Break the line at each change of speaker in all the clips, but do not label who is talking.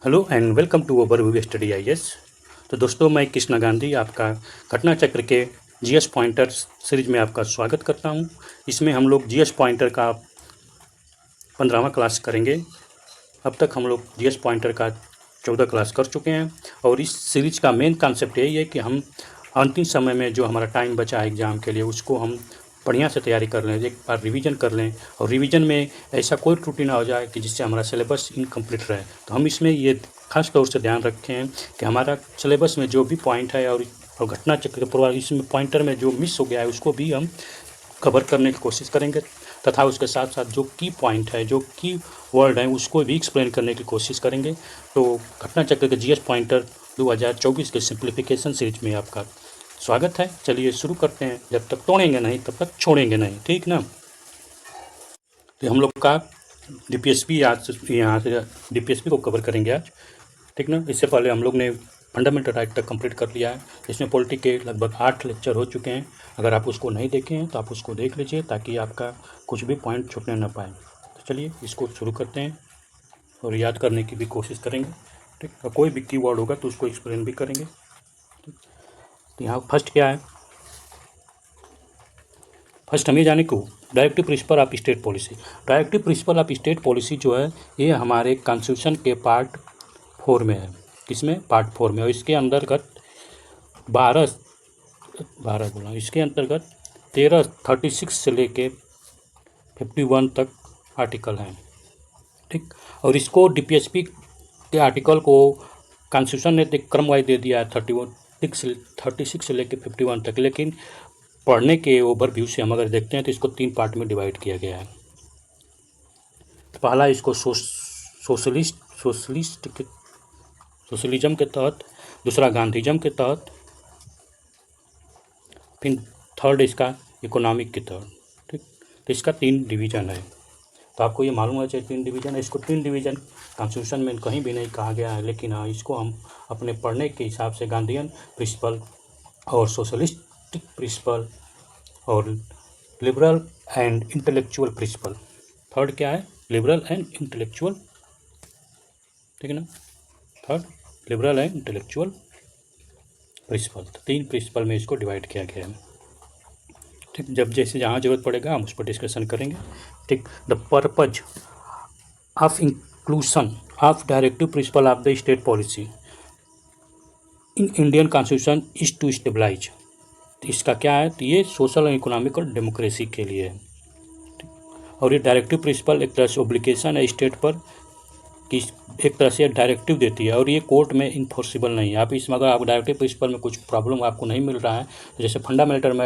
Hello and welcome to our we study IAS. तो दोस्तों, मैं कृष्णा गांधी आपका घटना चक्र के जीएस पॉइंटर सीरीज में आपका स्वागत करता हूं। इसमें हम लोग जीएस पॉइंटर का 15वां क्लास करेंगे। अब तक हम लोग जीएस पॉइंटर का 14 क्लास कर चुके हैं और इस सीरीज का मेन कॉन्सेप्ट यही है कि हम अंतिम समय में जो हमारा टाइम बचा है एग्ज़ाम के लिए उसको हम बढ़िया से तैयारी कर लें, एक बार रिवीजन कर लें और रिवीजन में ऐसा कोई त्रुटि ना हो जाए कि जिससे हमारा सिलेबस इनकम्प्लीट रहे। तो हम इसमें ये खास तौर से ध्यान रखें हैं कि हमारा सिलेबस में जो भी पॉइंट है और घटना चक्र के पूर्व इसमें पॉइंटर में जो मिस हो गया है उसको भी हम कवर करने की कोशिश करेंगे तथा उसके साथ साथ जो की पॉइंट है, जो की वर्ड है, उसको भी एक्सप्लेन करने की कोशिश करेंगे। तो घटना चक्र के जीएस पॉइंटर 2024 के सिंप्लीफिकेशन सीरीज में आपका स्वागत है। चलिए शुरू करते हैं। जब तक तोड़ेंगे नहीं तब तक छोड़ेंगे नहीं, ठीक ना। तो हम लोग का डीपीएसपी आज यहाँ से डीपीएसपी को कवर करेंगे आज, ठीक ना। इससे पहले हम लोग ने फंडामेंटल राइट तक कंप्लीट कर लिया है। इसमें पॉलिटी के लगभग 8 लेक्चर हो चुके हैं। अगर आप उसको नहीं देखे हैं तो आप उसको देख लीजिए ताकि आपका कुछ भी पॉइंट छूटने ना पाए। तो चलिए इसको शुरू करते हैं और याद करने की भी कोशिश करेंगे, ठीक। और कोई भी कीवर्ड होगा तो उसको एक्सप्लेन भी करेंगे, ठीक। तो यहाँ फर्स्ट क्या है, फर्स्ट हमें जाने को directive principle of state policy. Directive principle of state policy जो है ये हमारे कॉन्स्टिट्यूशन के पार्ट 4 में है। किसमें? पार्ट 4 में। और इसके अंतर्गत 36 से लेके 51 तक आर्टिकल हैं, ठीक। और इसको डीपीएसपी के आर्टिकल को कॉन्स्टिट्यूशन ने क्रम वाइज दे दिया है 36 से लेके 51 तक, लेकिन पढ़ने के ओवरव्यू से हम अगर देखते हैं तो इसको 3 पार्ट में डिवाइड किया गया है। तो पहला इसको सोशलिज्म के तहत, दूसरा गांधीज्म के तहत, फिर थर्ड इसका इकोनॉमिक के तहत, ठीक। तो इसका 3 डिवीज़न है। तो आपको ये मालूम है चाहिए 3 डिवीज़न है। इसको 3 डिवीज़न कॉन्स्टिट्यूशन में कहीं भी नहीं कहा गया है, लेकिन हाँ इसको हम अपने पढ़ने के हिसाब से गांधीयन प्रिंसिपल और सोशलिस्टिक प्रिंसिपल और liberal and intellectual principle. Third क्या है? लिबरल एंड इंटेलेक्चुअल, ठीक है ना। Third liberal and intellectual principle. तो 3 प्रिंसिपल में इसको डिवाइड किया गया है, ठीक। जब जैसे जहाँ जरूरत पड़ेगा हम उस पर डिस्कशन करेंगे, ठीक। The purpose of inclusion of directive principle of the state policy in Indian constitution is to stabilise. तो इसका क्या है? तो ये सोशल और इकोनॉमिक और डेमोक्रेसी के लिए है, ठीक। और ये डायरेक्टिव प्रिंसिपल एक तरह से ओब्लिगेशन है स्टेट पर कि एक तरह से डायरेक्टिव देती है और ये कोर्ट में इन्फोर्सिबल नहीं है। आप इसमें अगर आप डायरेक्टिव प्रिंसिपल में कुछ प्रॉब्लम आपको नहीं मिल रहा है, तो जैसे फंडामेंटल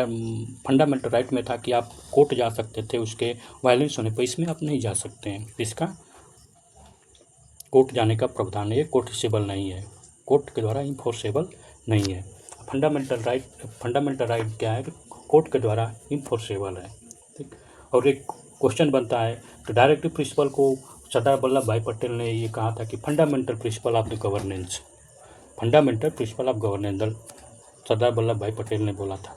राइट में था कि आप कोर्ट जा सकते थे उसके वायलेंस होने पर, इसमें आप नहीं जा सकते हैं। इसका कोर्ट जाने का प्रावधान है, ये कोर्टिसेबल नहीं है, कोर्ट के द्वारा इन्फोर्सेबल नहीं है। फंडामेंटल राइट क्या है? कोर्ट के द्वारा इन्फोर्सेबल है, ठीक। और एक क्वेश्चन बनता है तो डायरेक्टिव प्रिंसिपल को सरदार वल्लभ भाई पटेल ने ये कहा था कि fundamental principle of the governance, fundamental principle of governance Sardar Vallabh Bhai Patel ने बोला था,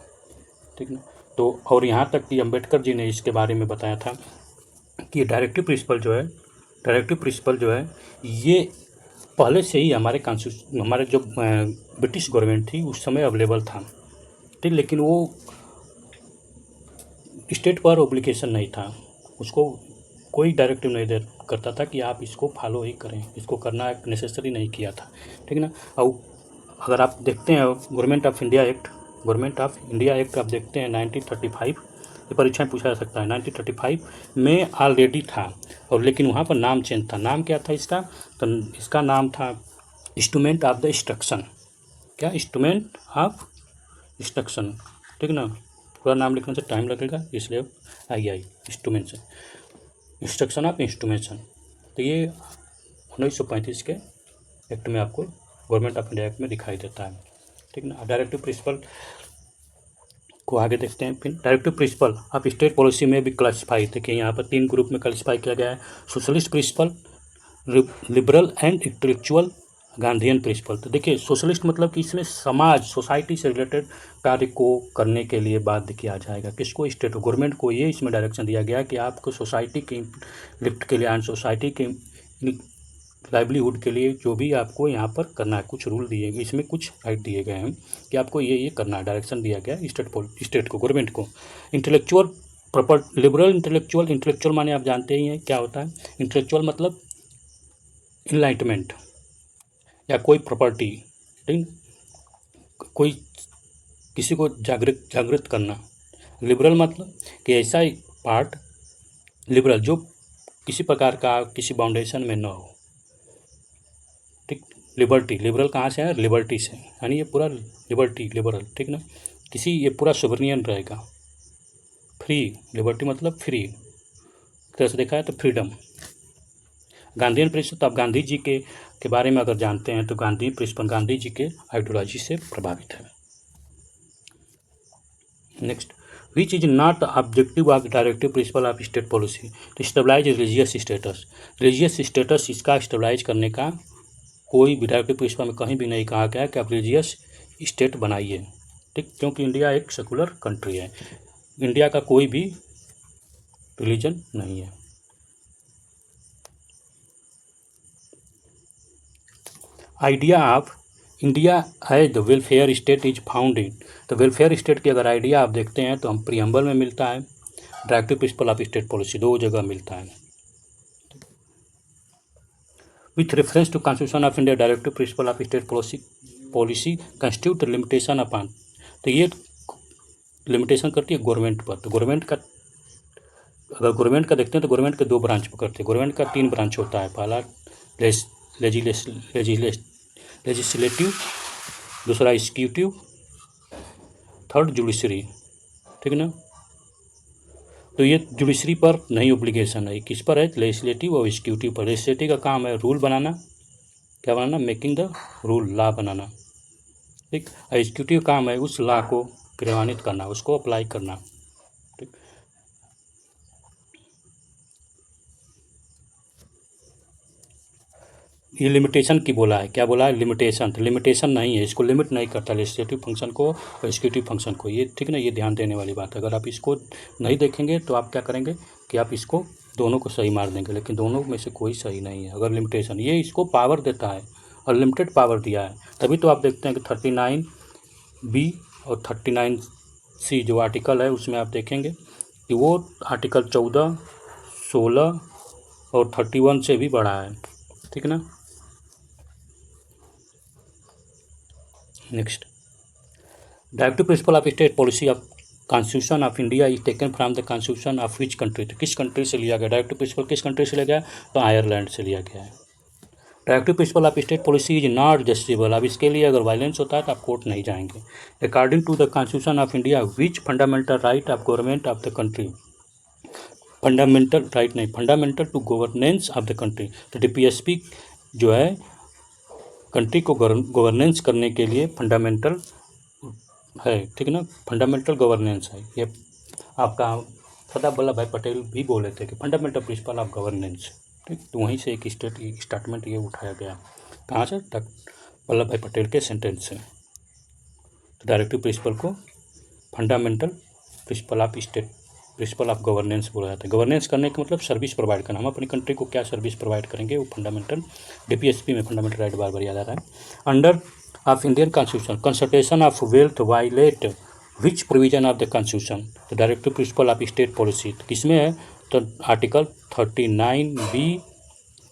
ठीक ना। तो और यहाँ तक कि अम्बेडकर जी ने इसके बारे में बताया था कि डायरेक्टिव प्रिंसिपल जो है ये पहले से ही हमारे कॉन्स्टिट्यूशन, हमारे जो ब्रिटिश गवर्नमेंट थी उस समय अवेलेबल था, ठीक। लेकिन वो स्टेट पर ओब्लिगेशन नहीं था, उसको कोई डायरेक्टिव नहीं दे करता था कि आप इसको फॉलो ही करें, इसको करना एक नेसेसरी नहीं किया था, ठीक ना। और अगर आप देखते हैं गवर्नमेंट ऑफ इंडिया एक्ट आप देखते हैं 1935, ये परीक्षा में पूछा जा सकता है। 1935 में ऑलरेडी था और लेकिन वहाँ पर नाम चेंज था। नाम क्या था इसका? तो इसका नाम था इंस्ट्रूमेंट ऑफ द इंस्ट्रक्शन। क्या? इंस्ट्रूमेंट ऑफ इंस्ट्रक्शन, ठीक ना। पूरा नाम लिखने से टाइम लगेगा, इसलिए इंस्ट्रक्शन ऑफ इंस्ट्रूमेंशन। तो ये 1935 के एक्ट में आपको गवर्नमेंट ऑफ इंडिया एक्ट में दिखाई देता है, ठीक ना। डायरेक्टिव प्रिंसिपल को आगे देखते हैं। फिर directive principle of state policy में भी क्लासीफाई, देखिए यहाँ पर 3 ग्रुप में क्लासीफाई किया गया है। Socialist principle, liberal and intellectual, Gandhian principle. तो देखिए सोशलिस्ट मतलब कि इसमें समाज, सोसाइटी से रिलेटेड कार्य को करने के लिए बाध्य किया जाएगा। किसको? स्टेट गवर्नमेंट को। ये इसमें डायरेक्शन दिया गया कि आपको सोसाइटी के लिफ्ट के लिए एंड सोसाइटी के लाइवलीहुड के लिए जो भी आपको यहाँ पर करना है, कुछ रूल दिए गए, इसमें कुछ राइट दिए गए हैं कि आपको ये करना है, डायरेक्शन दिया गया है स्टेट को, गवर्नमेंट को। इंटेलेक्चुअल प्रॉपर लिबरल इंटेलेक्चुअल माने आप जानते ही हैं क्या होता है। इंटेलेक्चुअल मतलब इनलाइटमेंट या कोई प्रॉपर्टी, ठीक, कोई किसी को जागृत करना। लिबरल मतलब कि ऐसा पार्ट लिबरल जो किसी प्रकार का किसी बाउंडेशन में न हो, ठीक। लिबर्टी, लिबरल कहाँ से है, लिबर्टी से, यानी ये पूरा लिबरल, ठीक ना, किसी ये पूरा सोवरेनियन रहेगा। फ्री, लिबर्टी मतलब फ्री, तरह से देखा है तो फ्रीडम। गांधीयन प्रिंसिपल, तो आप गांधी जी के बारे में अगर जानते हैं तो गांधी प्रिंसिपल गांधी जी के आइडियोलॉजी से प्रभावित है। Next, which is not objective of directive principle of state policy, to stabilise religious status. Religious status इसका स्टेबलाइज करने का कोई भी डायरेक्टिव प्रिंसिपल में कहीं भी नहीं कहा गया कि आप रिलीजियस स्टेट बनाइए, ठीक, क्योंकि इंडिया एक सेकुलर कंट्री है, इंडिया का कोई भी रिलीजन नहीं है। Idea of India as the welfare state is found in, तो वेलफेयर स्टेट की अगर आइडिया आप देखते हैं तो हम प्रियम्बल में मिलता है, directive principle of state policy, दो जगह मिलता है। With reference to constitution of India directive principle of state policy constitute limitation upon, तो ये लिमिटेशन करती है गवर्नमेंट पर। तो गवर्नमेंट का अगर गवर्नमेंट का देखते हैं तो गवर्नमेंट के दो ब्रांच पकड़ते हैं, गवर्नमेंट का तीन ब्रांच होता है, पहला लेजिस्लेटिव, दूसरा एग्जीक्यूटिव, थर्ड जुडिशरी, ठीक ना। तो ये जुडिशरी पर नहीं ऑब्लिगेशन है, किस पर है, लेजिस्लेटिव और एग्जीक्यूटिव पर। लेजिस्लेटिव का काम है रूल बनाना, क्या बनाना, मेकिंग द रूल, लॉ बनाना, ठीक। एग्जीक्यूटिव काम है उस लॉ को क्रियान्वित करना, उसको अप्लाई करना, ठीक। ये लिमिटेशन की बोला है, क्या बोला है, लिमिटेशन, तो लिमिटेशन नहीं है, इसको लिमिट नहीं करता लेजिस्लेटिव फंक्शन को और एग्जीक्यूटिव फंक्शन को, ये ठीक ना, ये ध्यान देने वाली बात है। अगर आप इसको नहीं देखेंगे तो आप क्या करेंगे कि आप इसको दोनों को सही मार देंगे, लेकिन दोनों में से कोई सही नहीं है। अगर लिमिटेशन, ये इसको पावर देता है, अनलिमिटेड पावर दिया है, तभी तो आप देखते हैं कि 39B और 39C जो आर्टिकल है उसमें आप देखेंगे कि वो आर्टिकल 14, 16 और 31 से भी बड़ा है, ठीक ना। Next, directive principle of state policy of constitution of India is taken from the constitution of which country, तो किस कंट्री से लिया गया, डायरेक्टिव प्रिंसिपल किस कंट्री से लिया गया, तो आयरलैंड से लिया गया है। Directive principle of state policy is not justiciable, अब इसके लिए अगर वायलेंस होता है तो आप कोर्ट नहीं जाएंगे। According to the constitution of India which fundamental right of government of the country, fundamental right नहीं, fundamental to governance of the country, तो DPSP जो है कंट्री को गवर्नेंस करने के लिए फंडामेंटल है, ठीक ना, फंडामेंटल गवर्नेंस है। ये आपका सरदार वल्लभ भाई पटेल भी बोले थे कि फंडामेंटल प्रिंसिपल ऑफ गवर्नेंस, ठीक, तो वहीं से एक स्टेटमेंट ये उठाया गया, कहाँ से, वल्लभ भाई पटेल के सेंटेंस से। तो डायरेक्टिव प्रिंसिपल को फंडामेंटल प्रिंसिपल ऑफ गवर्नेंस बोला जाता है। गवर्नेंस करने का मतलब सर्विस प्रोवाइड करना, हम अपनी कंट्री को क्या सर्विस प्रोवाइड करेंगे, वो फंडामेंटल DPSP में फंडामेंटल राइट बार बार याद आ रहा है। Under of Indian constitution consultation of wealth violate which provision of the constitution, तो directive principle of state policy किसमें है, तो आर्टिकल 39B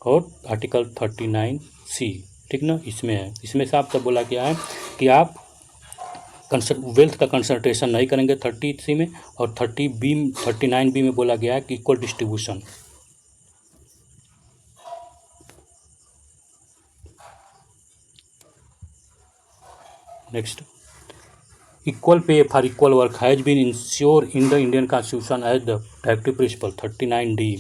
और आर्टिकल 39C, ठीक ना, इसमें है। इसमें से आप तब बोला गया है कि आप वेल्थ का कंसंट्रेशन नहीं करेंगे 30C में, और 39B में बोला गया है कि equal distribution. Next, equal pay for equal work has been insure in the Indian constitution as the directive principle 39D,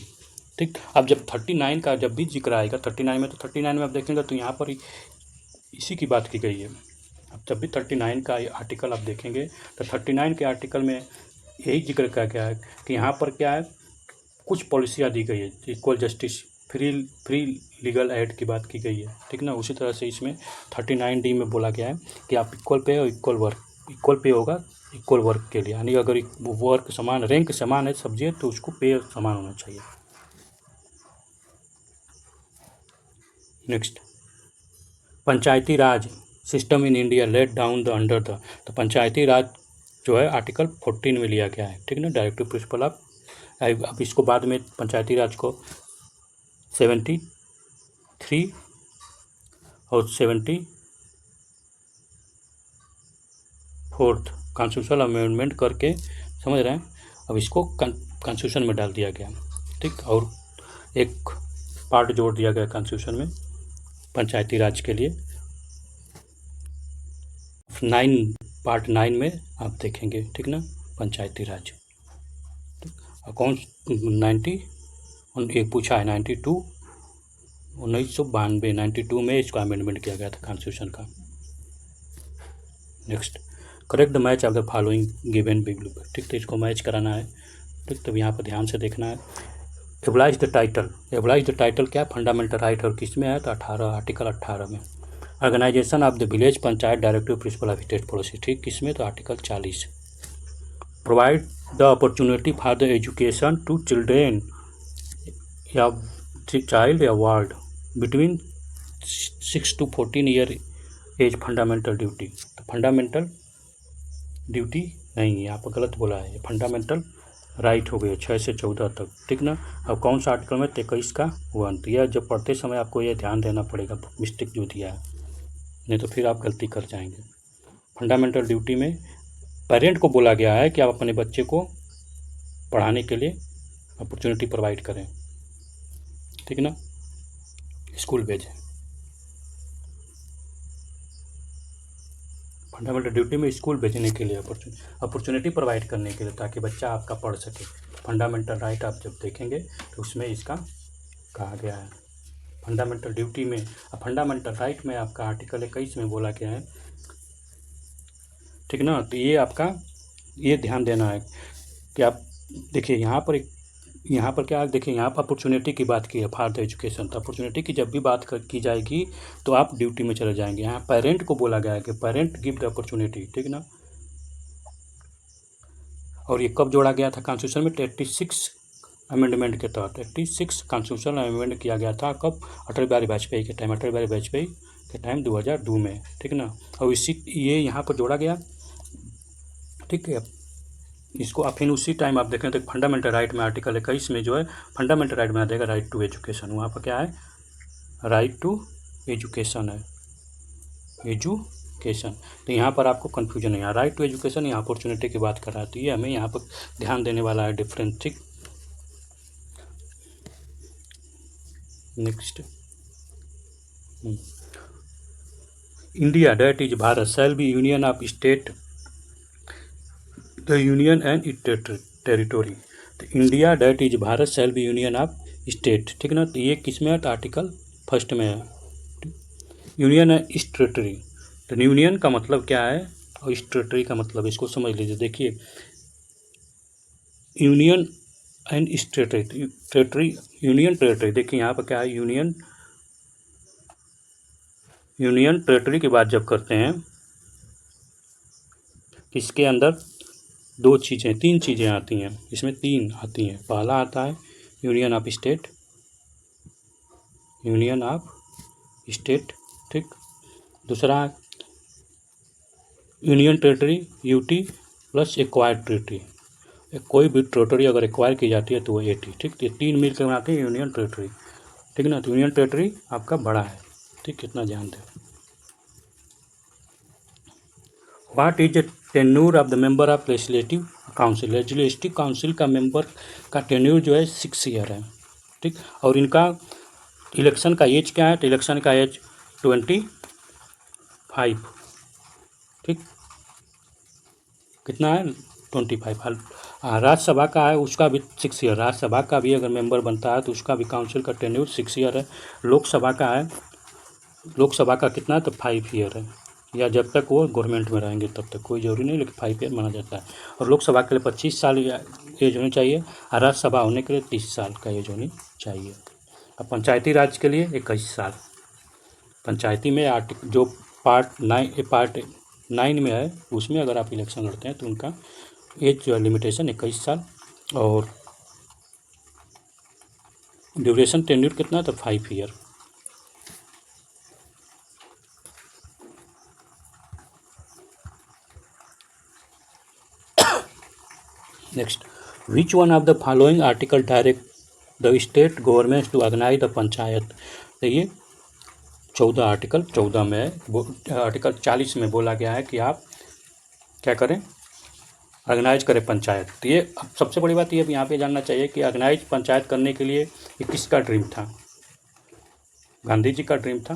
ठीक। अब जब 39 का जब भी जिक्र आएगा 39 में, तो 39 में आप देखेंगे तो यहाँ पर इसी की बात की गई है। अब जब भी 39 का आर्टिकल आप देखेंगे तो 39 के आर्टिकल में यही जिक्र किया गया है कि यहाँ पर क्या है, कुछ पॉलिसियाँ दी गई है, equal justice, free legal aid की बात की गई है, ठीक ना। उसी तरह से इसमें 39D में बोला गया है कि आप इक्वल पे और इक्वल वर्क, इक्वल पे होगा इक्वल वर्क के लिए, यानी अगर वर्क समान, रैंक समान है सब्जेक्ट, तो उसको पे समान होना चाहिए। Next, panchayati raj system in India let down the under the, तो पंचायती राज जो है आर्टिकल 14 में लिया गया है, ठीक है ना, डायरेक्टिव प्रिंसिपल ऑफ। अब इसको बाद में पंचायती राज को 73 और 74th कॉन्स्टिट्यूशनल अमेंडमेंट करके, समझ रहे हैं, अब इसको कॉन्स्टिट्यूशन में डाल दिया गया, ठीक। और एक पार्ट जोड़ दिया गया कॉन्स्टिट्यूशन में पंचायती राज के लिए, 9 में आप देखेंगे, ठीक ना, पंचायती राज। कौन 90 एक पूछा है 92 1992 92 में इसका अमेंडमेंट किया गया था कॉन्स्टिट्यूशन का। Next, correct the match of the following given below, ठीक। तो इसको मैच कराना है, ठीक। तो यहाँ पर ध्यान से देखना है। Abolish the title, abolish the title क्या, फंडामेंटल राइट, और किस में है, तो 18 आर्टिकल 18 में। Organisation of the village panchayat directive principle of state policy, ठीक, किसमें, तो article 40। Provide the opportunity for the education to children या चाइल्ड या ward between 6 to 14 year age, fundamental duty. तो फंडामेंटल ड्यूटी नहीं, यहाँ पर गलत बोला है, फंडामेंटल राइट हो गए 6 से 14 तक, ठीक ना। अब कौन सा आर्टिकल में, 23 का 1। तो यह जब पढ़ते समय आपको ये ध्यान देना पड़ेगा, मिस्टेक जो दिया है, नहीं तो फिर आप गलती कर जाएंगे। फंडामेंटल ड्यूटी में पेरेंट को बोला गया है कि आप अपने बच्चे को पढ़ाने के लिए अपॉर्चुनिटी प्रोवाइड करें, ठीक ना, स्कूल भेजें। फंडामेंटल ड्यूटी में स्कूल भेजने के लिए अपॉर्चुनिटी प्रोवाइड करने के लिए, ताकि बच्चा आपका पढ़ सके। फंडामेंटल राइट आप जब देखेंगे तो उसमें इसका कहा गया है फंडामेंटल ड्यूटी में। फंडामेंटल राइट में आपका आर्टिकल 21 में बोला गया है, ठीक ना। तो ये आपका ये ध्यान देना है कि आप देखिए यहाँ पर क्या देखिए, यहाँ पर अपॉर्चुनिटी की बात की है फॉर द एजुकेशन। तो अपॉर्चुनिटी की जब भी बात की जाएगी तो आप ड्यूटी में चले जाएंगे। यहाँ पेरेंट को बोला गया है कि पेरेंट गिव द अपॉर्चुनिटी, ठीक ना। और ये कब जोड़ा गया था कॉन्स्टिट्यूशन में, 86 अमेंडमेंट के तहत। 86 कॉन्स्टिट्यूशनल अमेंडमेंट किया गया था कब, अटल बिहारी वाजपेयी के टाइम, 2002 में, ठीक ना। और ये यहाँ पर जोड़ा गया, ठीक है। इसको आप फिर उसी टाइम आप देखें तो फंडामेंटल राइट में आर्टिकल 21 में जो है फंडामेंटल राइट में आ जाएगा राइट टू एजुकेशन। वहाँ पर क्या है, राइट टू एजुकेशन है, एजुकेशन। तो यहाँ पर आपको कन्फ्यूजन है, यहाँ राइट टू एजुकेशन, यहाँ अपॉर्चुनिटी की बात कर रहा है। तो ये हमें यहाँ पर ध्यान देने वाला है डिफरेंस, ठीक। Next, India that is Bharat shall be union of state the union and it territory. तो India that is Bharat shall be union of state, ठीक ना। तो ये किस में है, तो आर्टिकल 1 में है। यूनियन है इस टेरिटरी, तो यूनियन का मतलब क्या है और इस टेरिटरी का मतलब, इसको समझ लीजिए। देखिए यूनियन एंड इस टेरिटरी, टेरिटरी यूनियन टेरिटरी, देखिए यहाँ पर क्या है, यूनियन टेरिटरी की बात जब करते हैं इसके अंदर 3 चीज़ें आती हैं, इसमें 3 आती हैं। पहला आता है यूनियन ऑफ स्टेट, ठीक। दूसरा union territory UT plus acquired territory, कोई भी टेरिटरी अगर एक्वायर की जाती है तो वो एटी, ठीक। तो ये 3 मिलकर बनाते हैं यूनियन टेरिटरी, ठीक ना। तो यूनियन टेरिटरी आपका बड़ा है, ठीक, कितना ध्यान दें। What is tenure of the member of legislative council, legislative council का मेंबर का टेन्यूर जो है 6 ईयर है, ठीक। और इनका इलेक्शन का एज क्या है, तो इलेक्शन का एज 25, ठीक, कितना है 25। राज्यसभा का है उसका भी 6 ईयर, राज्यसभा का भी अगर मेंबर बनता है तो उसका भी काउंसिल का टेन्यूर 6 ईयर है। लोकसभा का है, लोकसभा का कितना है, तो 5 ईयर है, या जब तक वो गवर्नमेंट में रहेंगे तब तक, कोई जरूरी नहीं, लेकिन 5 ईयर माना जाता है। और लोकसभा के लिए 25 साल एज होनी चाहिए, और राज्यसभा होने के लिए 30 साल का एज होनी चाहिए। अब पंचायती राज के लिए 21 साल। पंचायती में आर्टिकल जो पार्ट 9 में है उसमें अगर आप इलेक्शन लड़ते हैं तो उनका एज जो है लिमिटेशन 21 साल, और ड्यूरेशन टेन्यूर कितना, तो 5 year. Next, which one of the following article direct the state government to organise the panchayat. तो ये 14 आर्टिकल 14 में आर्टिकल 40 में बोला गया है कि आप क्या करें, ऑर्गेनाइज करें पंचायत। तो ये सबसे बड़ी बात ये यहाँ पे जानना चाहिए कि ऑर्गेनाइज पंचायत करने के लिए ये किसका ड्रीम था? गांधी जी का ड्रीम था।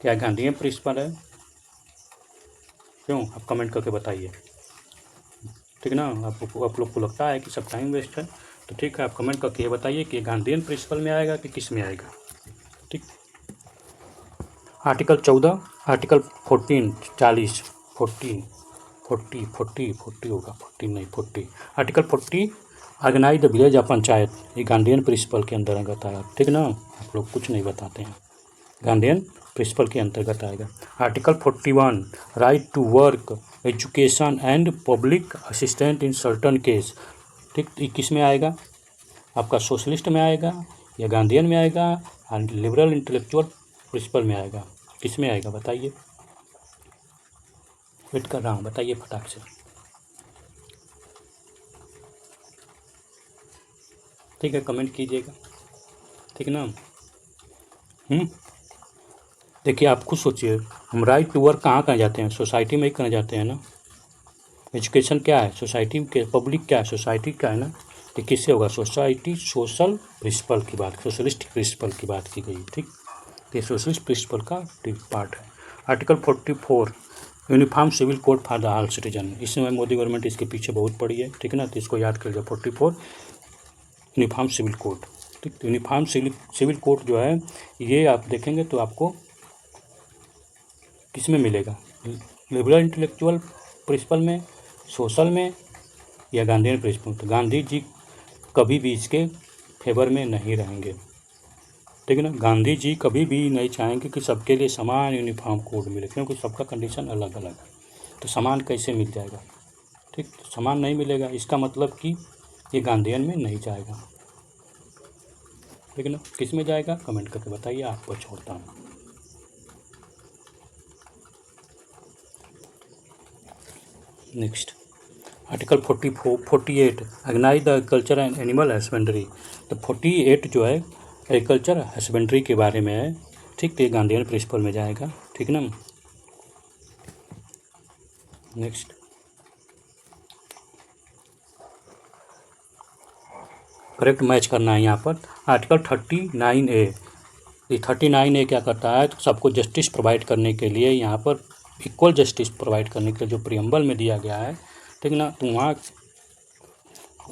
क्या गांधीयन प्रिंसिपल है? क्यों? आप कमेंट करके बताइए, ठीक ना। आप लोग को लगता है कि सब टाइम वेस्ट है, तो ठीक है, आप कमेंट करके ये बताइए कि गांधीयन प्रिंसिपल में आएगा कि किस में आएगा। ठीक, आर्टिकल 14, आर्टिकल 14 40 40 40 40 40 होगा, 14 नहीं 40, article 40 organise the village of panchayat, ये गांधीयन प्रिंसिपल के अंतर्गत आएगा, ठीक ना। आप लोग कुछ नहीं बताते हैं, गांधीयन प्रिंसिपल के अंतर्गत आएगा। Article 41 right to work, education and public assistant in certain case, ठीक। ये किस में आएगा? आपका सोशलिस्ट में आएगा या गांधीयन में आएगा और लिबरल इंटेलेक्चुअल प्रिंसिपल में आएगा? किस में आएगा बताइए, वेट कर रहा हूँ, बताइए फटाक से। ठीक है, कमेंट कीजिएगा, ठीक ना। देखिए, आप खुद सोचिए, हम राइट टू वर्क कहाँ कहाँ जाते हैं? सोसाइटी में ही करने जाते हैं ना। एजुकेशन क्या है? सोसाइटी के, पब्लिक क्या है? सोसाइटी का है ना। तो किससे होगा? सोसाइटी सोशल प्रिंसिपल की बात, सोशलिस्ट प्रिंसिपल की बात की गई, ठीक। तो ये सोशलिस्ट प्रिंसिपल का पार्ट है। Article 44 uniform civil code for the all citizen, इस समय मोदी गवर्नमेंट इसके पीछे बहुत पड़ी है, ठीक है ना। तो इसको याद कर लीजिए, 44 यूनिफॉर्म सिविल कोड, ठीक। तो यूनिफॉर्म सिविल कोड जो है, ये आप देखेंगे तो आपको किस में मिलेगा? लिबरल इंटेलेक्चुअल प्रिंसिपल में, सोशल में या गांधीयन प्रिंसिपल? तो गांधी जी कभी भी इसके फेवर में नहीं रहेंगे, ठीक है ना। गांधी जी कभी भी नहीं चाहेंगे कि सबके लिए समान यूनिफॉर्म कोड मिले, क्योंकि सबका कंडीशन अलग अलग है। तो समान कैसे मिल जाएगा? ठीक, समान नहीं मिलेगा, इसका मतलब कि ये गांधीयन में नहीं जाएगा, ठीक है ना। किस में जाएगा? कमेंट करके बताइए, आपको छोड़ता हूँ। Next, article 48 organise the agriculture and animal husbandry. तो 48 जो है एग्रीकल्चर हस्बेंड्री के बारे में है, ठीक। तो ये गांधीयन प्रिंसिपल में जाएगा, ठीक ना। नेक्स्ट, करेक्ट मैच करना है यहाँ पर। आर्टिकल 39A, ये 39A क्या करता है? तो सबको जस्टिस प्रोवाइड करने के लिए, यहाँ पर इक्वल जस्टिस प्रोवाइड करने के लिए जो प्रियम्बल में दिया गया है, ठीक ना। तो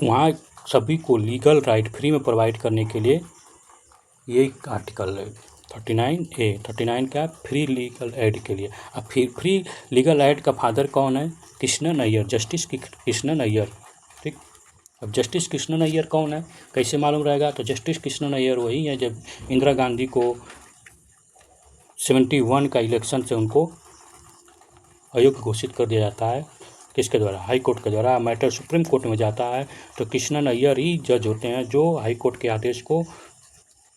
वहाँ सभी को लीगल राइट फ्री में प्रोवाइड करने के लिए ये आर्टिकल है 39A। 39 क्या? फ्री लीगल एड के लिए। अब फ्री लीगल एड का फादर कौन है? कृष्णन अय्यर, जस्टिस कृष्णन अय्यर, ठीक। अब जस्टिस कृष्णन अय्यर कौन है, कैसे मालूम रहेगा? तो जस्टिस कृष्णन अय्यर वही है जब इंदिरा गांधी को 71 का इलेक्शन से उनको अयोग्य घोषित कर दिया जाता है, किसके द्वारा? हाई कोर्ट के द्वारा। मैटर सुप्रीम कोर्ट में जाता है तो कृष्णन अय्यर ही जज होते हैं जो हाई कोर्ट के आदेश को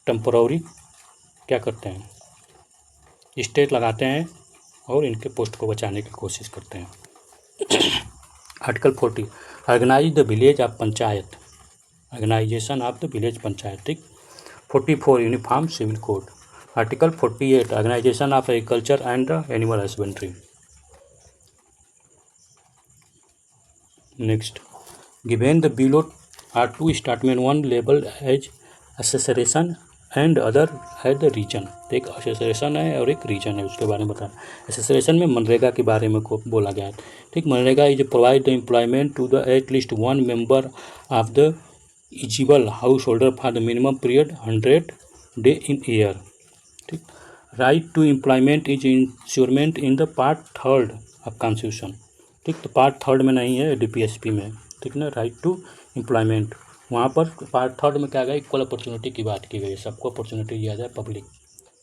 टेम्पोररी क्या करते हैं, स्टे लगाते हैं और इनके पोस्ट को बचाने की कोशिश करते हैं। Article 40 organise the village of panchayat, organisation of the village panchayat, ठीक। 44 uniform civil code. Article 48 organisation of agriculture and animal husbandry. Next, given the below are two statement, one label as assertion and other है the reason. एक assertion है और एक reason है, उसके बारे में बताना। एसेसरेशन में मनरेगा के बारे में को बोला गया है, ठीक। MNREGA is provide the employment to the at least one member of the eligible householder for the minimum period 100 day in year, ठीक। Right to employment is insurement in the part 3 of constitution, ठीक। तो part 3 में नहीं है, DPSP में, ठीक ना। Right to employment, वहाँ पर पार्ट 3 में क्या गया? इक्वल अपॉर्चुनिटी की बात की गई है, सबको अपॉर्चुनिटी दिया जाए पब्लिक,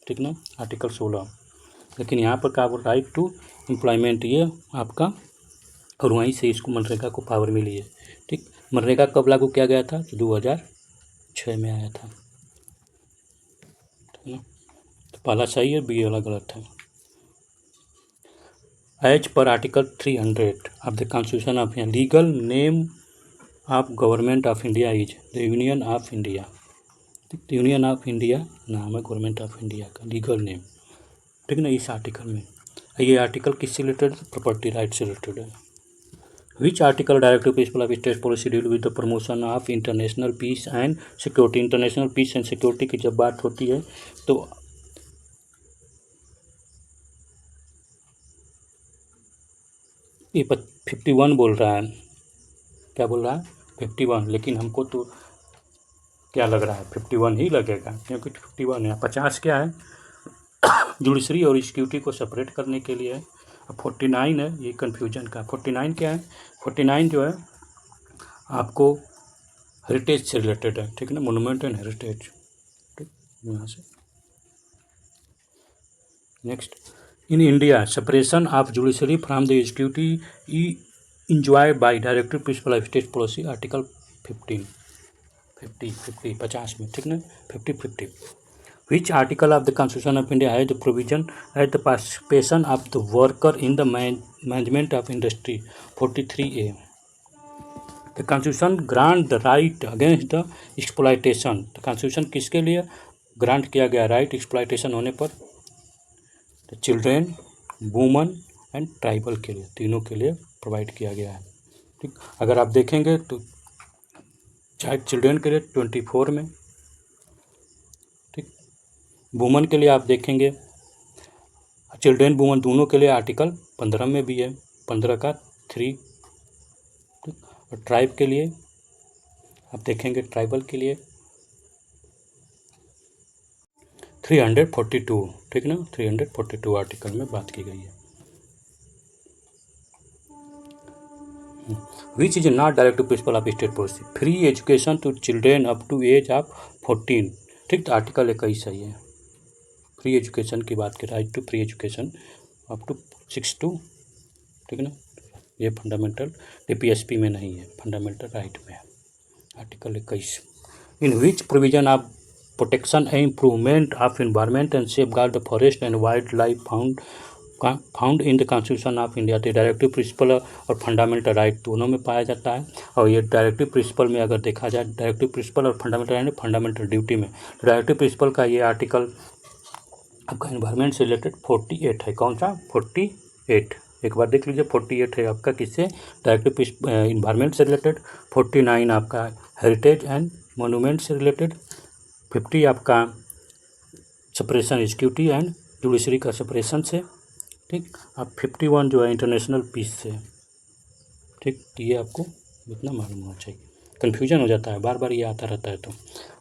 ठीक ना। आर्टिकल 16, लेकिन यहाँ पर क्या? राइट टू एम्प्लॉयमेंट ये आपका, और वहीं से इसको मनरेगा को पावर मिली है, ठीक। मनरेगा कब लागू किया गया था? तो 2006 में आया था, ठीक ना। तो पहला सही है, बी वाला गलत है। As per article 300 of the constitution of India, legal name of government of India is the union of India. Union of India नाम है गवर्नमेंट ऑफ इंडिया का लीगल नेम, ठीक ना, इस आर्टिकल में। ये आर्टिकल किससे रिलेटेड, प्रॉपर्टी राइट से रिलेटेड है। Which article directive principle of state policy deal with the promotion of international peace and security. International peace and security की जब बात होती है तो ये 51 बोल रहा है, क्या बोल रहा है 51, लेकिन हमको तो क्या लग रहा है 51 ही लगेगा, क्योंकि 51 है। 50 क्या है, जुडिशरी और सिक्योरिटी को सेपरेट करने के लिए है। 49 है, ये कन्फ्यूजन का। 49 क्या है, 49 जो है आपको हेरिटेज से रिलेटेड है, ठीक है ना, मोनूमेंट एंड हेरिटेज, ठीक। यहाँ से next, in India separation of judiciary from the executive enjoyed bye directive principle of state policy, article 50 में, ठीक ना, 50। Which article of the Constitution of India has the provision at the participation of the worker in the management of industry? 43A. The Constitution grant the right against the exploitation. The Constitution किसके लिए grant किया गया right exploitation होने पर? Children, woman and tribal के लिए, तीनों के लिए प्रोवाइड किया गया है, ठीक। अगर आप देखेंगे तो चाहे चिल्ड्रेन के लिए 24 में, वुमन के लिए आप देखेंगे, चिल्ड्रेन वुमन दोनों के लिए आर्टिकल 15 में भी है, 15 का 3, और ट्राइब के लिए आप देखेंगे, ट्राइबल के लिए 342, ठीक ना, 342 आर्टिकल में बात की गई है। Which is not directive principle of state policy, free education to children up to age of 14, ठीक। तो आर्टिकल 21 सही है, फ्री एजुकेशन की बात करें, right to free education up to 62, ठीक है ना, ये फंडामेंटल DPSP में नहीं है, फंडामेंटल राइट में है, article 21। In which provision of protection and improvement of environment and safe guard the forest and wild life found in the constitution of India. तो डायरेक्टिव प्रिंसिपल और फंडामेंटल राइट दोनों में पाया जाता है। और ये डायरेक्टिव प्रिंसिपल में अगर देखा जाए, डायरेक्टिव प्रिंसिपल और फंडामेंटल राइट, फंडामेंटल ड्यूटी में डायरेक्टिव प्रिंसिपल का ये आर्टिकल आपका एनवायरनमेंट से रिलेटेड 48 है। कौन सा 48, एक बार देख लीजिए, 48 है आपका किससे, डायरेक्टिव एनवायरनमेंट से रिलेटेड। 49 आपका हेरिटेज एंड मोनूमेंट से रिलेटेड। 50 आपका सेपरेशन सिक्योरिटी एंड जुडिशरी का सेपरेशन से, ठीक। अब 51 जो है इंटरनेशनल पीस से, ठीक। ये आपको इतना मालूम होना चाहिए, कन्फ्यूजन हो जाता है, बार बार ये आता रहता है। तो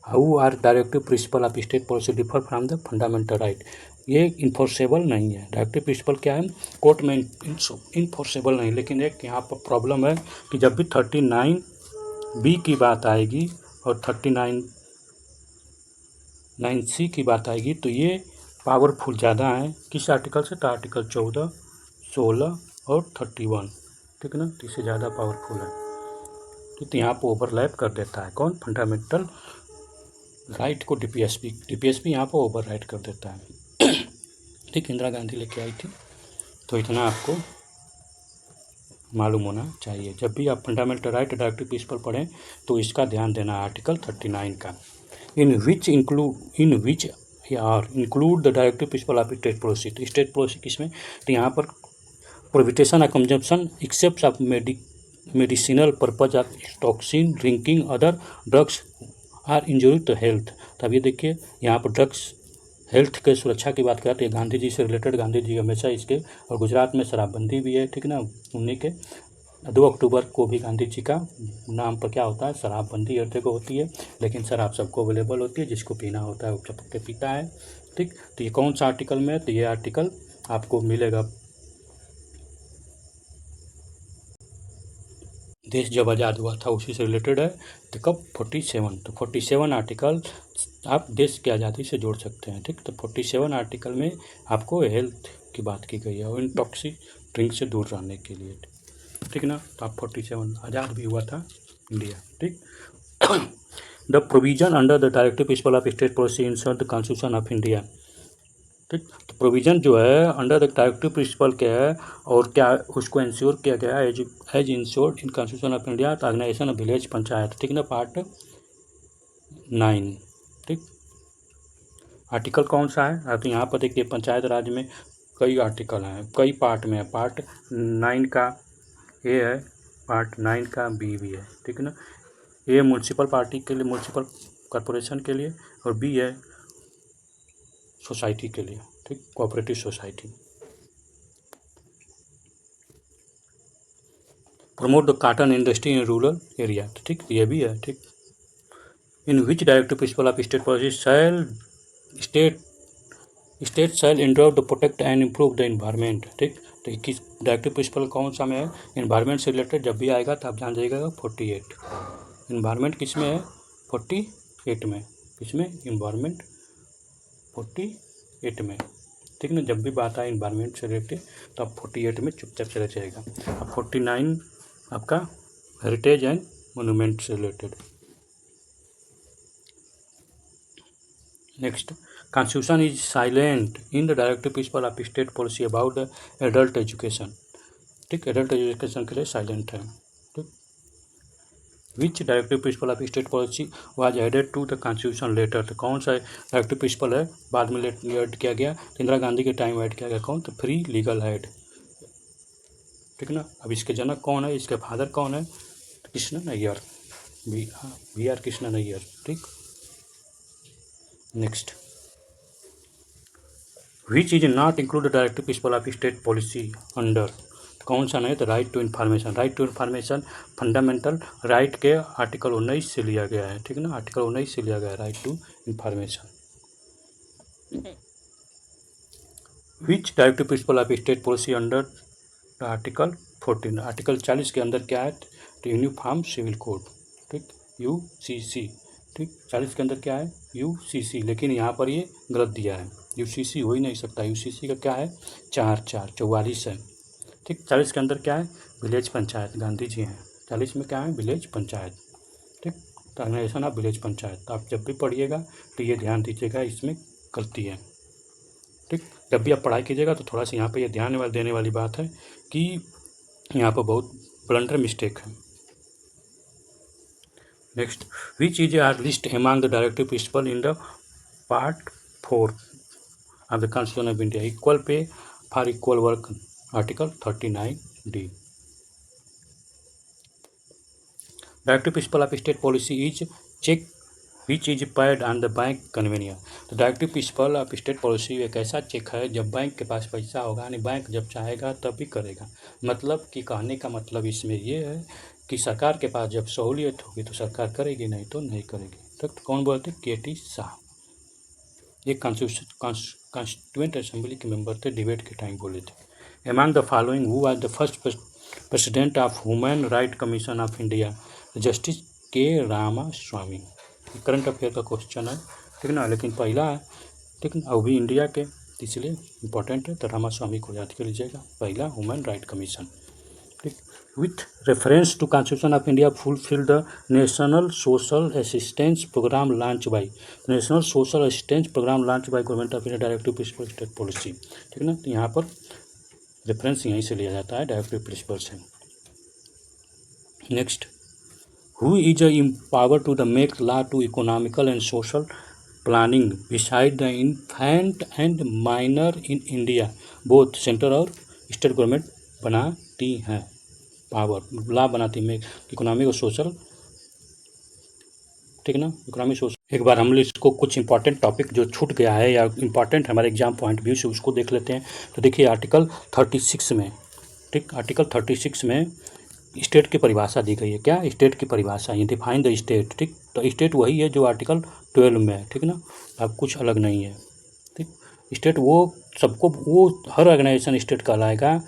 how are directive principle of state policy differ from the fundamental right, ये इन्फोर्सेबल नहीं है। डायरेक्टिव प्रिंसिपल क्या है, कोर्ट में इन्फोर्सेबल नहीं, लेकिन एक यहाँ पर प्रॉब्लम है कि जब भी 39B की बात आएगी और 39(9)C की बात आएगी तो ये पावरफुल ज़्यादा है, किस आर्टिकल से, तो आर्टिकल 14, 16 और 31, ठीक है ना, तो इससे ज़्यादा पावरफुल है। तो यहाँ पर ओवरलैप कर देता है कौन, फंडामेंटल राइट को DPSP यहाँ पर ओवर राइट कर देता है, ठीक। इंदिरा गांधी लेके आई थी, तो इतना आपको मालूम होना चाहिए। जब भी आप फंडामेंटल राइट डायरेक्टिव प्रिंसिपल पढ़ें तो इसका ध्यान देना है, आर्टिकल 39 का। In which include the directive principle of state policy, तो स्टेट पॉलिसी किसमें, तो यहाँ पर prohibition of consumption except of medicinal purpose of toxin drinking other drugs are injury to health. तब ये देखिए यहाँ पर ड्रग्स हेल्थ के सुरक्षा की बात करते हैं, गांधी जी से रिलेटेड, गांधी जी हमेशा इसके, और गुजरात में शराबबंदी भी है, ठीक ना, उन्हीं के 2 अक्टूबर को भी गांधी जी का नाम पर क्या होता है, शराबबंदी हर जगह होती है, लेकिन शराब सबको अवेलेबल होती है, जिसको पीना होता है वो चपक के पीता है, ठीक। तो ये कौन सा आर्टिकल में है, तो ये आर्टिकल आपको मिलेगा, देश जब आज़ाद हुआ था उसी से रिलेटेड है। तो कब 47, तो 47 आर्टिकल आप देश की आज़ादी से जोड़ सकते हैं, ठीक। तो 47 आर्टिकल में आपको हेल्थ की बात की गई है और इंटॉक्सिक ड्रिंक से दूर रहने के लिए, ठीक ना। तो आप 47 आज़ाद भी हुआ था इंडिया, ठीक। The provision under the directive principle of state policy in the constitution of India, ठीक। तो प्रोविज़न जो है अंडर द डायरेक्टिव प्रिंसिपल क्या है और क्या उसको इंश्योर किया गया है as ensured in constitution of India organisation of village panchayat, ठीक ना, पार्ट 9। ठीक। आर्टिकल कौन सा है? तो यहाँ पर देखिए पंचायत राज में कई आर्टिकल हैं, कई पार्ट में है। पार्ट 9 का ए है, पार्ट 9 का बी भी है, ठीक है ना। ए म्यूनसिपल पार्टी के लिए, म्यूनसिपल कॉरपोरेशन के लिए, और बी है सोसाइटी के लिए, ठीक, cooperative society. Promote the cotton industry in rural area, ठीक, ये भी है, ठीक। In which directive principle of state policy state shall endeavour the protect and improve the environment, ठीक। तो किस डायरेक्टिव प्रिंसिपल कौन सा में है? इन्वायरमेंट से रिलेटेड जब भी आएगा तो आप जान जाइएगा 48। इन्वायरमेंट किस में है? 48 में। किसमें? इन्वायरमेंट 48 में, ठीक ना। जब भी बात आए इन्वायरमेंट से रिलेटेड तो आप 48 में चुपचाप चला जाएगा। अब 49 आपका हेरिटेज एंड मोन्यूमेंट से related. Next, constitution is silent in the directive principle of state policy about the adult education, ठीक। एडल्ट एजुकेशन के लिए साइलेंट है, ठीक। Which directive principle of state policy was added to the constitution later, तो कौन सा directive principle है बाद में ऐड किया गया? इंदिरा गांधी के टाइम ऐड किया गया। कौन? तो फ्री लीगल एड, ठीक ना। अब इसके जनक कौन है, इसके फादर कौन है? तो कृष्ण नैयर, बी आर कृष्ण नैयर, ठीक। Next, which is not include directive principle of state policy under, कौन सा नहीं? तो right to information. Right to information fundamental right के आर्टिकल 19 से लिया गया है, ठीक है ना। आर्टिकल 19 से लिया गया है right to information. Which directive principle of state policy under article 14, article 40 के अंदर क्या है? तो यूनिफॉर्म सिविल कोड, ठीक, UCC, ठीक। 40 के अंदर क्या है? UCC, लेकिन यहाँ पर ये गलत दिया है, UCC हो ही नहीं सकता। UCC का क्या है? 44 है, ठीक। 40 के अंदर क्या है? विलेज पंचायत, गांधी जी हैं। 40 में क्या है? विलेज पंचायत, ठीक। तो ऑर्गेनाइजेशन ऑफ विलेज पंचायत। तो आप जब भी पढ़िएगा तो ये ध्यान दीजिएगा, इसमें गलती है, ठीक। जब भी आप पढ़ाई कीजिएगा तो थोड़ा सा यहाँ पे ये ध्यान देने वाली बात है कि यहाँ पर बहुत ब्लंडर मिस्टेक है। Next, which is are list among the directive principle in the part 4 of the constitution of India, equal pay for equal work, article 39D। Directive principle of state policy is check which is paid on the bank convenience, तो directive principle of state policy एक ऐसा check है जब bank के पास पैसा होगा, यानी bank जब चाहेगा तब भी करेगा। मतलब कि कहने का मतलब इसमें ये है कि सरकार के पास जब सहूलियत होगी तो सरकार करेगी, नहीं तो नहीं करेगी। तो कौन बोलते? KT शाह, ये कॉन्स्टिट्यूएंट असेंबली के मेंबर थे, डिबेट के टाइम बोले थे। Among the following who was the first president of human right commission of India, justice K Ramaswami. Current affair का क्वेश्चन है, ठीक ना, लेकिन पहला है, ठीक ना, वो भी इंडिया के, इसलिए इम्पोर्टेंट है, तो रामास्वामी को याद कर लीजिएगा, पहला ह्यूमन राइट कमीशन, ठीक। With reference to constitution of India fulfil the national social assistance programme launch by, national social assistance programme launch by government of India directive principle state policy, ठीक ना। तो यहाँ पर रेफरेंस यहीं से लिया जाता है डायरेक्टिव प्रिंसिपल से। Next, who is empowered to the make law to economical and social planning beside the infant and minor in India, both central और स्टेट गवर्नमेंट बनाती हैं, पावर लॉ बनाती है इकोनॉमिक और सोशल, ठीक ना, इकोनॉमिक सोशल। एक बार हम लोग इसको कुछ इंपॉर्टेंट टॉपिक जो छूट गया है या इंपॉर्टेंट हमारे एग्जाम पॉइंट व्यू से उसको देख लेते हैं। तो देखिए आर्टिकल 36 में, ठीक, आर्टिकल 36 में स्टेट की परिभाषा दी गई है। क्या? स्टेट की परिभाषा, ये डिफाइन द स्टेट, ठीक। तो स्टेट वही है जो आर्टिकल 12 में है, ठीक ना, अब कुछ अलग नहीं है, ठीक। स्टेट वो सबको, वो हर ऑर्गेनाइजेशन स्टेट कहलाएगा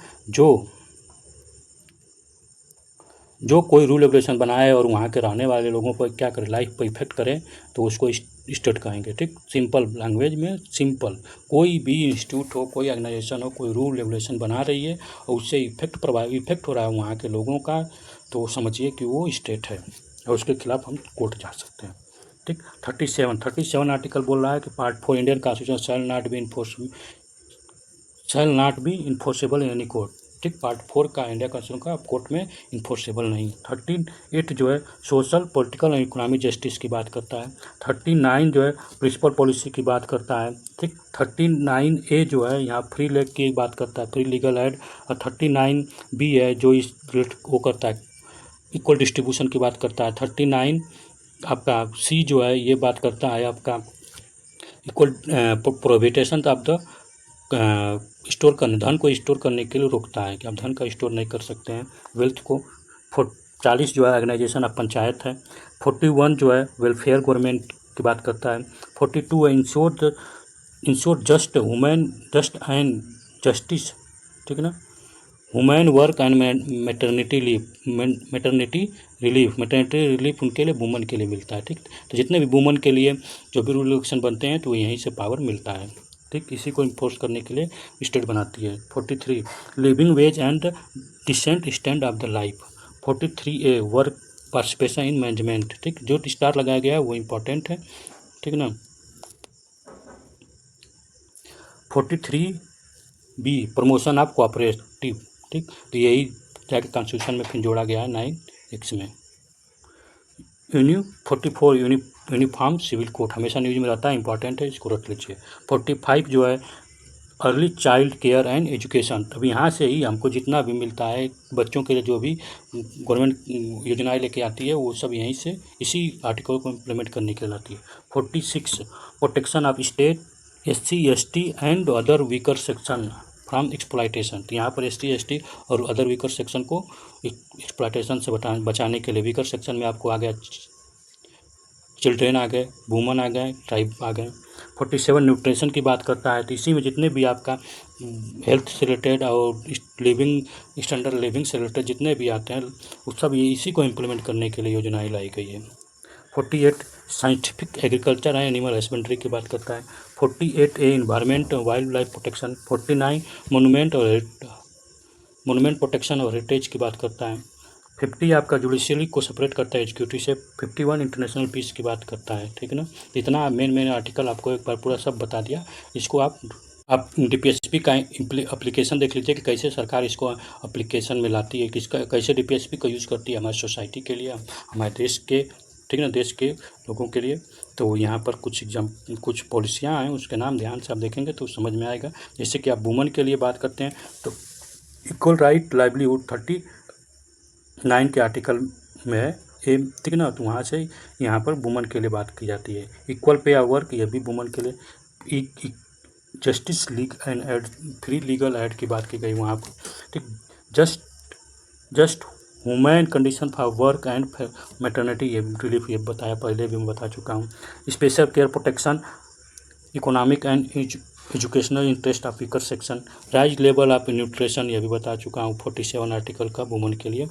जो कोई रूल रेगुलेशन बनाए और वहाँ के रहने वाले लोगों पर क्या करे, लाइफ पर इफेक्ट करे, तो उसको स्टेट कहेंगे, ठीक। सिंपल लैंग्वेज में, सिंपल, कोई भी इंस्टीट्यूट हो, कोई ऑर्गेनाइजेशन हो, कोई रूल रेगुलेशन बना रही है और उससे इफेक्ट हो रहा है वहाँ के लोगों का, तो समझिए कि वो स्टेट है और उसके खिलाफ हम कोर्ट जा सकते हैं, ठीक। 37 आर्टिकल बोल रहा है कि part 4 Indian constitution shall not be enforceable in any court, ठीक। पार्ट 4 का इंडिया कॉन्स्टिट्यूशन का कोर्ट में इन्फोर्सेबल नहीं। 38 जो है सोशल पॉलिटिकल और इकोनॉमिक जस्टिस की बात करता है। 39 जो है प्रिंसिपल पॉलिसी की बात करता है, ठीक। 39A जो है यहाँ फ्री लेग की बात करता है, फ्री लीगल एड। और 39B है जो इस वो करता है इक्वल डिस्ट्रीब्यूशन की बात करता है। 39 आपका C जो है ये बात करता है आपका इक्वल प्रोहिबिटेशन ऑफ द स्टोर करने, धन को स्टोर करने के लिए रोकता है कि आप धन का स्टोर नहीं कर सकते हैं वेल्थ को। 40 जो है ऑर्गेनाइजेशन ऑफ पंचायत है। 41 जो है वेलफेयर गवर्नमेंट की बात करता है। 42 है इंश्योर जस्ट एंड जस्टिस, ठीक है ना। Women work and maternity relief उनके लिए वुमन के लिए मिलता है, ठीक। तो जितने भी वुमन के लिए जो भी रूल रेगुलेशन बनते हैं तो यहीं से पावर मिलता है, ठीक। इसी को इन्फोर्स करने के लिए स्टेट बनाती है। 43 living wage and decent stand of the life. 43A work participation in management, ठीक। जो स्टार लगाया गया है वो इम्पोर्टेंट है, ठीक ना। 43B प्रमोशन ऑफ कोऑपरेटिव, ठीक। तो यही जाके कॉन्स्टिट्यूशन में फिर जोड़ा गया है 9X में। 44 यूनिफॉर्म सिविल कोड हमेशा न्यूज में रहता है, इंपॉर्टेंट है, इसको रख लीजिए। 45 जो है early child care and education. अब यहाँ से ही हमको जितना भी मिलता है बच्चों के लिए, जो भी गवर्नमेंट योजनाएं लेके आती है वो सब यहीं से इसी आर्टिकल को इम्प्लीमेंट करने के लिए लाती है। 46 protection of state SC ST and other weaker section from exploitation. तो यहाँ पर SC ST और अदर वीकर सेक्शन को एक्सप्लॉयटेशन से बचाने के लिए वीकर सेक्शन में आपको आ गया चिल्ड्रेन आ गए, वुमन आ गए, ट्राइब आ गए। 47 न्यूट्रिशन की बात करता है, तो इसी में जितने भी आपका हेल्थ से रिलेटेड और लिविंग स्टैंडर्ड लिविंग से रिलेटेड जितने भी आते हैं वो सब ये इसी को इम्प्लीमेंट करने के लिए योजनाएं लाई गई है। 48 scientific agriculture and animal husbandry की बात करता है। 48A environment wild life protection. 49 monument protection और हेरिटेज की बात करता है। 50 आपका जुडिशरी को सेपरेट करता है एग्जीक्यूटिव से। 51 इंटरनेशनल पीस की बात करता है, ठीक है ना। इतना मेन आर्टिकल आपको एक बार पूरा सब बता दिया। इसको आप DPSP का एप्लीकेशन देख लीजिए कि कैसे सरकार इसको एप्लीकेशन में लाती है, किसका कैसे DPSP का यूज़ करती है हमारी सोसाइटी के लिए, हमारे देश के, ठीक है ना, देश के लोगों के लिए। तो यहाँ पर कुछ पॉलिसियाँ हैं, उसके नाम ध्यान से आप देखेंगे तो समझ में आएगा। जैसे कि आप वुमन के लिए बात करते हैं तो इक्वल राइट लाइवलीहुड 39 के आर्टिकल में है, ठीक है ना। तो वहाँ से यहाँ पर वुमन के लिए बात की जाती है। इक्वल पे या वर्क, ये भी वुमन के लिए। Justice league and ad free legal aid की बात की गई वहाँ पर, ठीक। Just women condition for work and maternity, ये रिलीफ, ये बताया पहले भी मैं बता चुका हूँ। Special care protection economic and educational interest of weaker section. Rise level of nutrition, ये भी बता चुका हूँ 47 आर्टिकल का वुमन के लिए,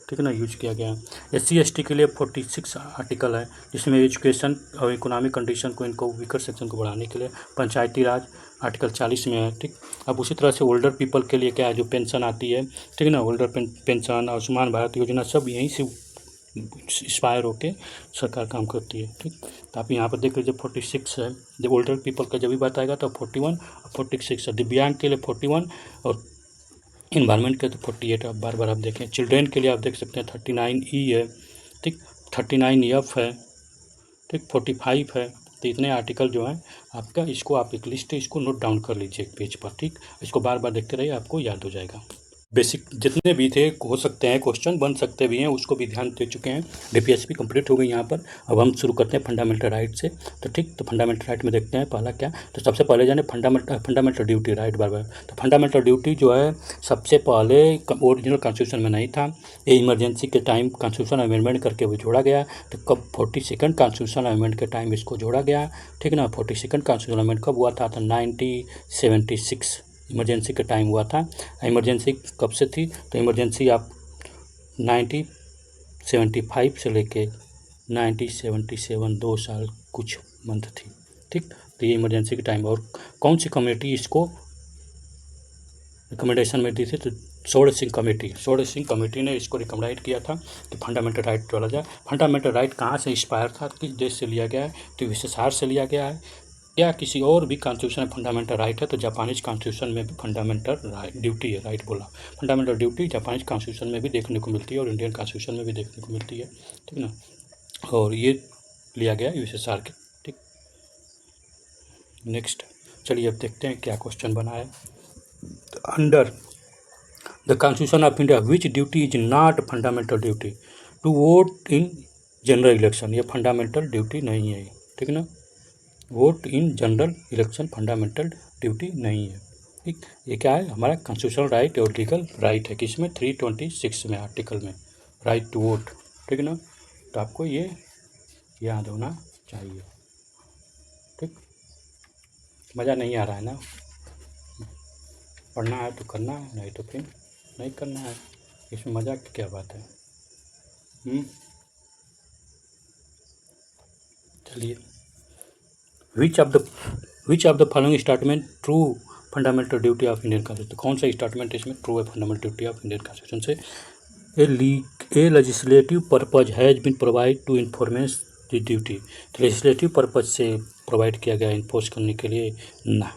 ठीक है ना, यूज किया गया। SC ST के लिए 46 आर्टिकल है जिसमें एजुकेशन और इकोनॉमिक कंडीशन को, इनको वीकर सेक्शन को बढ़ाने के लिए। पंचायती राज आर्टिकल 40 में है, ठीक। अब उसी तरह से ओल्डर पीपल के लिए क्या है, जो पेंशन आती है, ठीक है ना, ओल्डर पेंशन, आयुष्मान भारत योजना, सब यहीं से इंस्पायर होके सरकार काम करती है, ठीक। तो आप यहाँ पर देख लीजिए 46 है, जब ओल्डर पीपल का जब भी बात आएगा तो 41 और 46 है। दिव्यांग के लिए 41 और इन्वायरमेंट के तो 48 आप बार आप देखें। चिल्ड्रेन के लिए आप देख सकते हैं 39E है, ठीक। 39F है, ठीक। 45 है। तो इतने आर्टिकल जो हैं आपका, इसको आप एक लिस्ट है, इसको नोट डाउन कर लीजिए एक पेज पर, ठीक। इसको बार देखते रहिए, आपको याद हो जाएगा। बेसिक जितने भी थे हो सकते हैं, क्वेश्चन बन सकते भी हैं, उसको भी ध्यान दे चुके हैं। DPSP कंप्लीट हो गई यहाँ पर। अब हम शुरू करते हैं फंडामेंटल राइट से, तो ठीक। तो फंडामेंटल राइट में देखते हैं पहला क्या, तो सबसे पहले जाने फंडामेंटल ड्यूटी राइट बार। तो फंडामेंटल ड्यूटी जो है सबसे पहले ओरिजिनल कॉन्स्टिट्यूशन में नहीं था, ये इमरजेंसी के टाइम कॉन्स्टिट्यूशन अमेंडमेंट करके वो जोड़ा गया। तो कब 42nd कॉन्स्टिट्यूशन अमेंडमेंट के टाइम इसको जोड़ा गया, ठीक है ना। 42nd कॉन्स्टिट्यूशन अमेंडमेंट कब हुआ था, तो 1976 इमरजेंसी का टाइम हुआ था। इमरजेंसी कब से थी, तो इमरजेंसी आप 1975 से लेके 1977 2 साल कुछ मंथ थी, ठीक। तो ये इमरजेंसी के टाइम। और कौन सी कमेटी इसको रिकमेंडेशन में दी थी, तो षोडश सिंह कमेटी ने इसको रिकमेंड किया था कि फंडामेंटल राइट चला जाए। फंडामेंटल राइट कहाँ से इंस्पायर था, किस देश से लिया गया है, तो यूएसएसआर से लिया गया है या किसी और भी कॉन्स्टिट्यूशन में फंडामेंटल राइट है तो जापानीज कॉन्स्टिट्यूशन में भी फंडामेंटल राइट ड्यूटी है, राइट बोला। फंडामेंटल ड्यूटी जापानीज कॉन्स्टिट्यूशन में भी देखने को मिलती है और इंडियन कॉन्स्टिट्यूशन में भी देखने को मिलती है, ठीक ना। और ये लिया गया यूएसएसआर के, ठीक। नेक्स्ट चलिए अब देखते हैं क्या क्वेश्चन बना है। Under the constitution of India which duty is not fundamental duty to vote in general election. ये फंडामेंटल ड्यूटी नहीं है, ठीक ना। Vote in general election fundamental duty नहीं है, ठीक। ये क्या है, हमारा कॉन्स्टिट्यूशनल राइट और लीगल राइट है, किसमें 326 में आर्टिकल में, राइट टू वोट, ठीक ना। तो आपको ये याद होना चाहिए, ठीक। मज़ा नहीं आ रहा है ना, पढ़ना है तो करना है, नहीं तो फिर नहीं करना है, इसमें मज़ा की क्या बात है। चलिए, which of the following statement true fundamental duty of Indian constitution. कौन सा स्टेटमेंट इसमें ट्रू है fundamental duty of Indian constitution से। A legislative purpose has been provide to enforcements the duty. तो लेजिस्लेटिव पर्पज से प्रोवाइड किया गया enforce करने के लिए ना।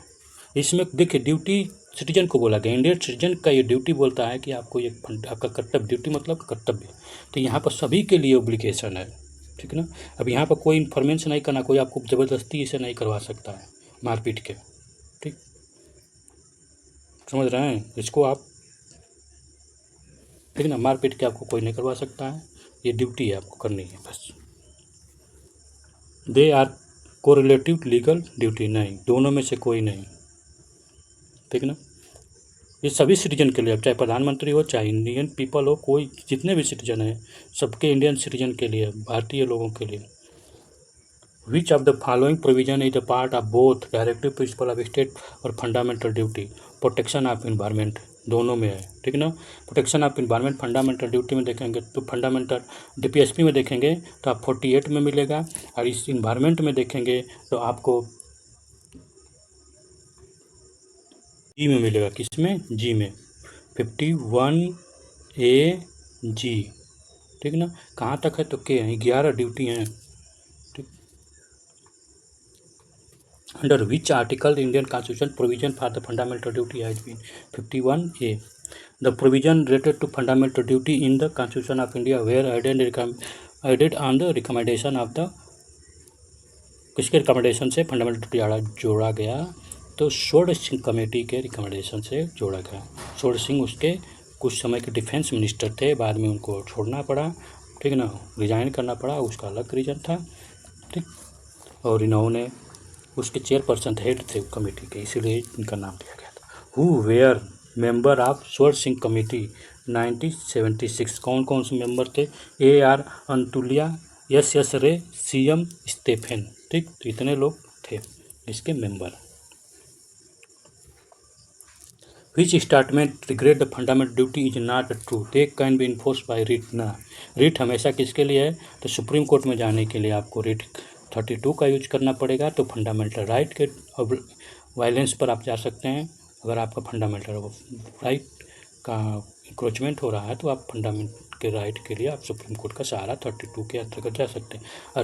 इसमें देखिए ड्यूटी सिटीजन को बोला गया, इंडियन सिटीजन का ये ड्यूटी बोलता है कि आपको ये आपका कर्तव्य, ड्यूटी मतलब कर्तव्य, तो यहाँ पर सभी के लिए ओब्लिगेशन है, ठीक ना। अब यहाँ पर कोई इन्फॉर्मेशन नहीं करना, कोई आपको ज़बरदस्ती इसे नहीं करवा सकता है मारपीट के, ठीक, समझ रहे हैं इसको आप, ठीक ना। मारपीट के आपको कोई नहीं करवा सकता है, ये ड्यूटी है आपको करनी है बस। They are correlative legal duty, नहीं, दोनों में से कोई नहीं, ठीक ना। ये सभी सिटीजन के लिए, चाहे प्रधानमंत्री हो, चाहे इंडियन पीपल हो, कोई जितने भी सिटीजन हैं सबके, इंडियन सिटीजन के लिए, भारतीय लोगों के लिए। Which of the following provision is the part of both directive principle of state और fundamental duty. Protection of environment दोनों में है, ठीक ना। Protection of environment fundamental duty में देखेंगे तो फंडामेंटल डीपीएसपी में देखेंगे तो आप 48 में मिलेगा, और इस इन्वायरमेंट में देखेंगे तो आपको जी में मिलेगा, किसमें, जी में, 51A जी, ठीक ना। कहाँ तक है तो के हैं, 11 ड्यूटी हैं, ठीक। Under which article Indian constitution provision for the fundamental duty has been 51A। The provision related to fundamental duty in the constitution of India were added on the recommendation of the, किसके recommendation से fundamental duty जोड़ा गया, तो षोडश Singh committee के recommendation से जोड़ा गया। षोडश सिंह उसके कुछ समय के डिफेंस मिनिस्टर थे, बाद में उनको छोड़ना पड़ा, ठीक ना, रिजाइन करना पड़ा, उसका अलग रीज़न था, ठीक। और इन्होंने उसके चेयरपर्सन हेड थे कमेटी के, इसीलिए इनका नाम दिया गया था। हु वेयर मेंबर ऑफ षोडश सिंह कमेटी 1976। कौन कौन से मेंबर थे, AR अंतुलिया, SS रे, CM स्टेफेन, ठीक। तो इतने लोग थे इसके member. Which statement regret the fundamental duty is not true, they can be enforce by writ. ना, रिट हमेशा किसके लिए है, तो सुप्रीम कोर्ट में जाने के लिए आपको रिट 32 का यूज करना पड़ेगा। तो फंडामेंटल राइट के वायलेंस पर आप जा सकते हैं, अगर आपका फंडामेंटल राइट का इंक्रोचमेंट हो रहा है तो आप फंडामेंट के राइट के लिए आप सुप्रीम कोर्ट का सहारा 32 के अंतर्गत जा सकते हैं। और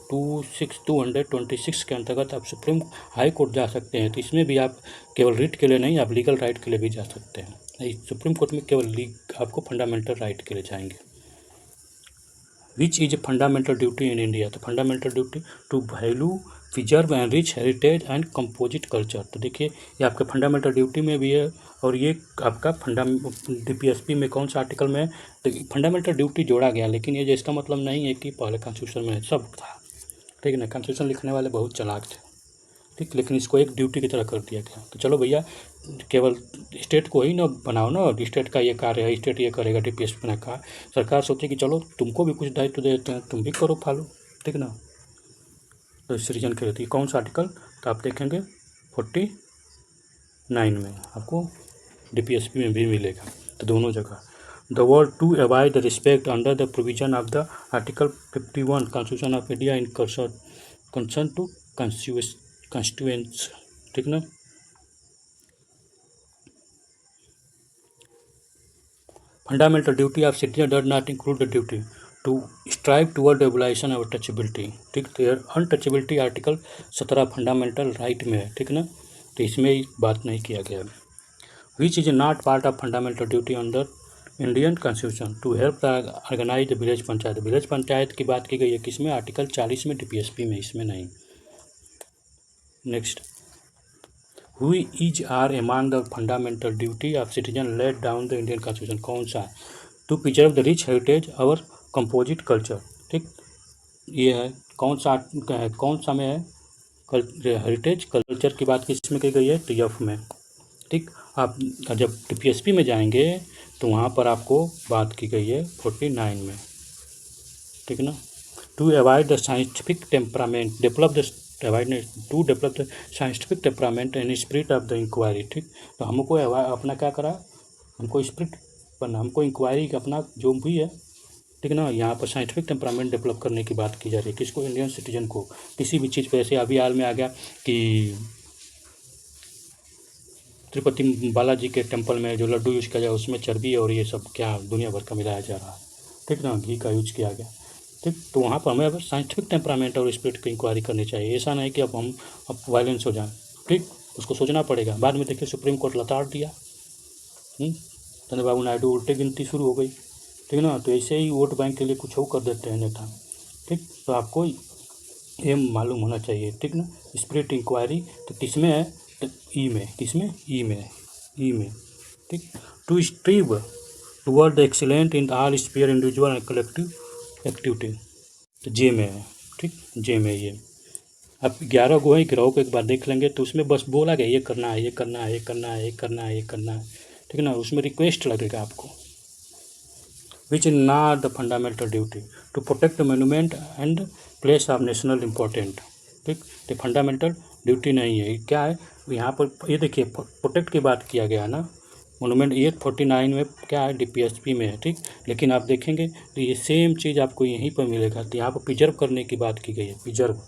226 के अंतर्गत आप सुप्रीम हाई कोर्ट जा सकते हैं। तो इसमें भी आप केवल रिट के लिए नहीं, आप लीगल राइट के लिए भी जा सकते हैं। सुप्रीम कोर्ट में केवल आपको फंडामेंटल राइट के लिए जाएंगे। Which is fundamental duty in India, तो fundamental duty to value preserve and rich heritage and composite culture. तो देखिए ये आपके फंडामेंटल ड्यूटी में भी है, और ये आपका DPSP में कौन सा आर्टिकल में है, तो फंडामेंटल ड्यूटी जोड़ा गया, लेकिन ये इसका मतलब नहीं है कि पहले कॉन्स्टिट्यूशन में सब था, ठीक है ना। कॉन्स्टिट्यूशन लिखने वाले बहुत चालाक थे, ठीक, लेकिन इसको एक ड्यूटी की तरह कर दिया गया। तो चलो भैया, केवल स्टेट को ही ना बनाओ ना, स्टेट का ये कार्य है, स्टेट ये करेगा, DPSP ने कहा। सरकार सोचे कि चलो तुमको भी कुछ दायित्व देते हैं, तुम भी करो फॉलो, ठीक ना। तो सृजन के रहती है कौन सा आर्टिकल, तो आप देखेंगे 49 में आपको DPSP में भी मिलेगा, तो दोनों जगह। The word to avoid the respect under the provision of the article 51 constitution of India in concern to constituents, ठीक ना। Fundamental duty of citizen does not include the duty to strive toward abolition of touchability. ठीक, तो untouchability article 17 fundamental right में है, ठीक ना, तो इसमें बात नहीं किया गया। Which is not part of fundamental duty under Indian constitution to help organise the village panchayat. Village panchayat की बात की गई है किसमें, आर्टिकल 40 में, DPSP में, इसमें नहीं। Next, who is are among the fundamental duty of citizen laid down the Indian constitution, कौन सा है, to preserve the rich heritage our composite culture. ठीक, ये है कौन सा में है, हेरिटेज कल्चर की बात किसमें की गई है, तो एफ में। ठीक, आप जब DPSP में जाएंगे तो वहाँ पर आपको बात की गई है 49 में, ठीक ना। To avoid the scientific temperament develop the scientific temperament and spirit of the inquiry. ठीक, तो हमको अपना क्या करा, हमको स्पिरिट बनना, हमको इंक्वायरी का अपना जो भी है, ठीक ना, यहाँ पर साइंटिफिक टेम्परामेंट डेवलप करने की बात की जा रही है। किसको, इंडियन सिटीजन को, किसी भी चीज़ पर। ऐसे अभी हाल में आ गया कि तिरुपति बालाजी के टेम्पल में जो लड्डू यूज किया जाए उसमें चर्बी और ये सब क्या दुनिया भर का मिलाया जा रहा है, ठीक ना, घी का यूज किया गया। ठीक, तो वहाँ पर हमें अब साइंटिफिक टेम्परामेंट और स्पिरिट की इंक्वायरी करनी चाहिए। ऐसा नहीं कि अब वायलेंस हो जाए। ठीक, उसको सोचना पड़ेगा। बाद में देखिए सुप्रीम कोर्ट लताड़ दिया, चंद्रबाबू नायडू उल्टे गिनती शुरू हो गई, ठीक ना। तो ऐसे ही वोट बैंक के लिए कुछ और कर देते हैं नेता। ठीक, तो आपको ये मालूम होना चाहिए, ठीक ना। स्पिरिट इंक्वायरी तो किसमें है, तो ई में, किसमें, ई में। ठीक, to strive toward the excellent in all sphere individual and collective activity, तो जे में है। ठीक, जे में ये अब 11 गो है, 11 को एक बार देख लेंगे तो उसमें बस बोला गया ये करना है, ये करना है, ये करना है, ये करना है, ये करना है, ठीक है ना। उसमें रिक्वेस्ट लगेगा आपको। Which is not the fundamental duty to protect monument and place of national important. ठीक, तो फंडामेंटल ड्यूटी नहीं है। क्या है यहाँ पर, ये देखिए प्रोटेक्ट की बात किया गया ना, मोनूमेंट ये 49 में क्या है, DPSP में है। ठीक, लेकिन आप देखेंगे तो ये सेम चीज़ आपको यहीं पर मिलेगा। तो यहाँ पर प्रिजर्व करने की बात की गई है, प्रिजर्व,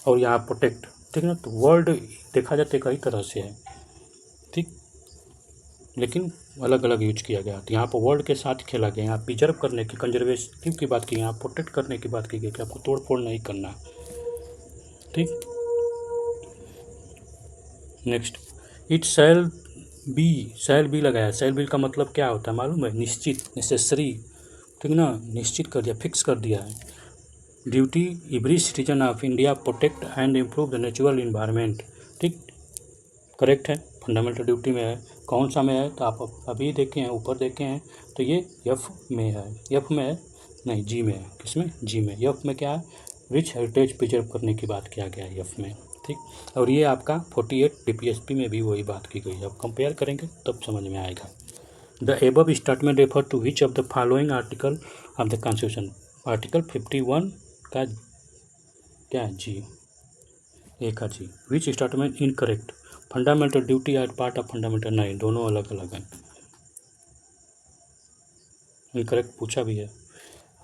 और यहाँ प्रोटेक्ट, ठीक ना। तो वर्ड देखा जाते कई तरह से है, ठीक, लेकिन अलग अलग यूज किया गया। तो यहाँ पर वर्ड के साथ खेला गया। यहाँ प्रिजर्व करने की, कंजर्वेटिव की बात की, यहाँ प्रोटेक्ट करने की बात की गई कि आपको तोड़ फोड़ नहीं करना। ठीक, नेक्स्ट, इट शैल बी लगाया। शैल बी का मतलब क्या होता है मालूम है, निश्चित, नेसेसरी, ठीक ना, निश्चित कर दिया, फिक्स कर दिया है। Duty every citizen of India protect and improve the natural environment. ठीक, करेक्ट है, फंडामेंटल ड्यूटी में है। कौन सा में है, तो आप अभी देखे हैं, ऊपर देखे हैं, तो ये एफ में है, एफ में है नहीं, जी में है। किसमें, जी में। एफ में क्या है, रिच हेरिटेज प्रिजर्व करने की बात किया गया है एफ में। ठीक, और ये आपका 48 DPSP में भी वही बात की गई है। अब कंपेयर करेंगे तब समझ में आएगा। The above statement refer to which of the following article of the constitution. Article 51 का क्या है, जी, एक है जी। Which statement incorrect, fundamental duty are part of fundamental, नहीं, दोनों अलग अलग हैं। इनकरेक्ट पूछा भी है।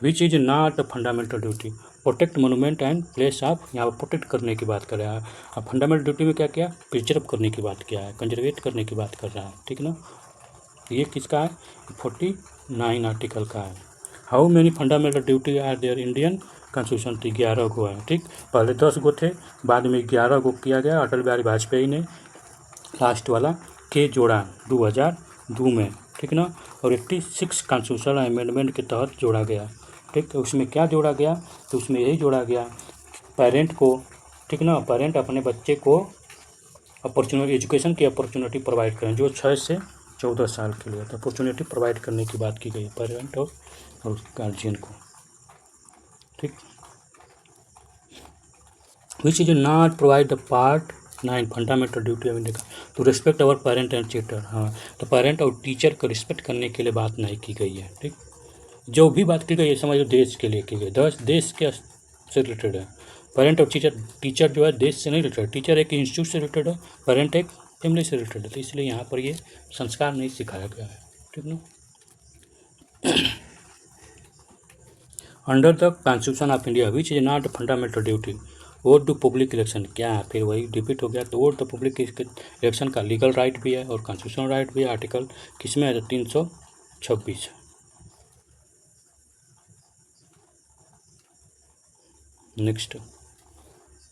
Which is not a fundamental duty, protect monument and place of, यहाँ पर प्रोटेक्ट करने की बात कर रहा है। अब फंडामेंटल ड्यूटी में क्या किया, प्रिजर्व करने की बात किया है, कंजर्वेट करने की बात कर रहा है, ठीक ना। ये किसका है, 49 आर्टिकल का है। How many fundamental duty are there Indian constitution, 11 गो है। ठीक, पहले 10 गो थे, बाद में 11 गो किया गया अटल बिहारी वाजपेयी ने, लास्ट वाला के जोड़ा 2002 में, ठीक ना। और 86 कॉन्स्टिट्यूशनल अमेंडमेंट के तहत जोड़ा गया। ठीक, तो उसमें क्या जोड़ा गया, तो उसमें यही जोड़ा गया पेरेंट को, ठीक ना, पेरेंट अपने बच्चे को अपॉर्चुनिटी, एजुकेशन की अपॉर्चुनिटी प्रोवाइड करें, जो 6 से 14 साल के लिए, तो अपॉर्चुनिटी प्रोवाइड करने की बात की गई पेरेंट और गार्जियन को। ठीक, which is not provide the part 9 fundamental duty of India to respect our parent and teacher. हाँ, तो पेरेंट और टीचर को रिस्पेक्ट करने के लिए बात नहीं की गई है। ठीक, जो भी बात की गई है समझ लो देश के लिए की गई, देश के से रिलेटेड है। पेरेंट और टीचर जो है देश से नहीं रिलेटेड, टीचर एक इंस्टीट्यूट से रिलेटेड है, पेरेंट एक फैमिली से रिलेटेड है। तो इसलिए यहाँ पर ये संस्कार नहीं सिखाया गया है, ठीक ना। Under the constitution of India which is not fundamental duty, vote to public election, क्या है, फिर वही रिपीट हो गया। तो वोट टू पब्लिक इलेक्शन का लीगल राइट भी है और कॉन्स्टिट्यूशनल राइट भी है। आर्टिकल किसमें है, 326। Next,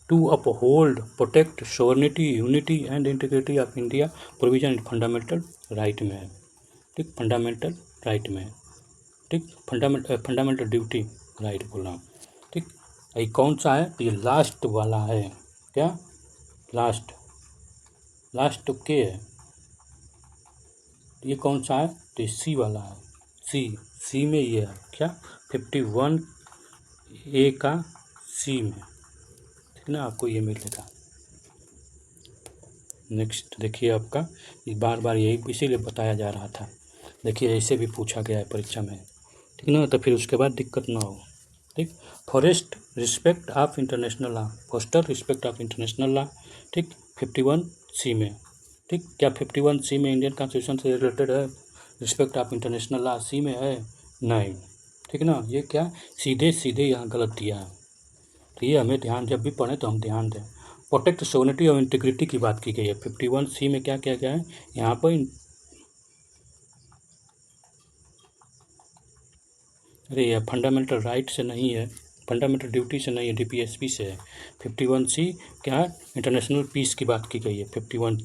to uphold protect sovereignty unity and integrity of India provision fundamental right में है, ठीक, फंडामेंटल राइट में है, ठीक, फंडामेंटल ड्यूटी राइट बोल रहा हूँ, ठीक। ये कौन सा है? तो ये लास्ट वाला है, क्या? लास्ट के है, ये कौन सा है? तो सी वाला है, सी में ये है क्या? 51A का सी में, ठीक ना, आपको ये मिलेगा। नेक्स्ट देखिए आपका, बार बार यही इसीलिए बताया जा रहा था, देखिए ऐसे भी पूछा गया है परीक्षा में, ठीक ना, तो फिर उसके बाद दिक्कत ना हो, ठीक। Forest respect of international law, foster respect of international law, ठीक, 51C में, ठीक। क्या 51C में इंडियन कॉन्स्टिट्यूशन से रिलेटेड है? Respect of international law C में है? नहीं, ठीक ना, ये क्या सीधे यहाँ गलत दिया है, तो ये हमें ध्यान, जब भी पढ़ें तो हम ध्यान दें। प्रोटेक्ट सोवरेनिटी और इंटीग्रिटी की बात की गई है, 51C में क्या किया गया है यहाँ पर? अरे ये फंडामेंटल राइट से नहीं है, फंडामेंटल ड्यूटी से नहीं है, DPSP से है। 51C क्या है? इंटरनेशनल पीस की बात की गई है, 51,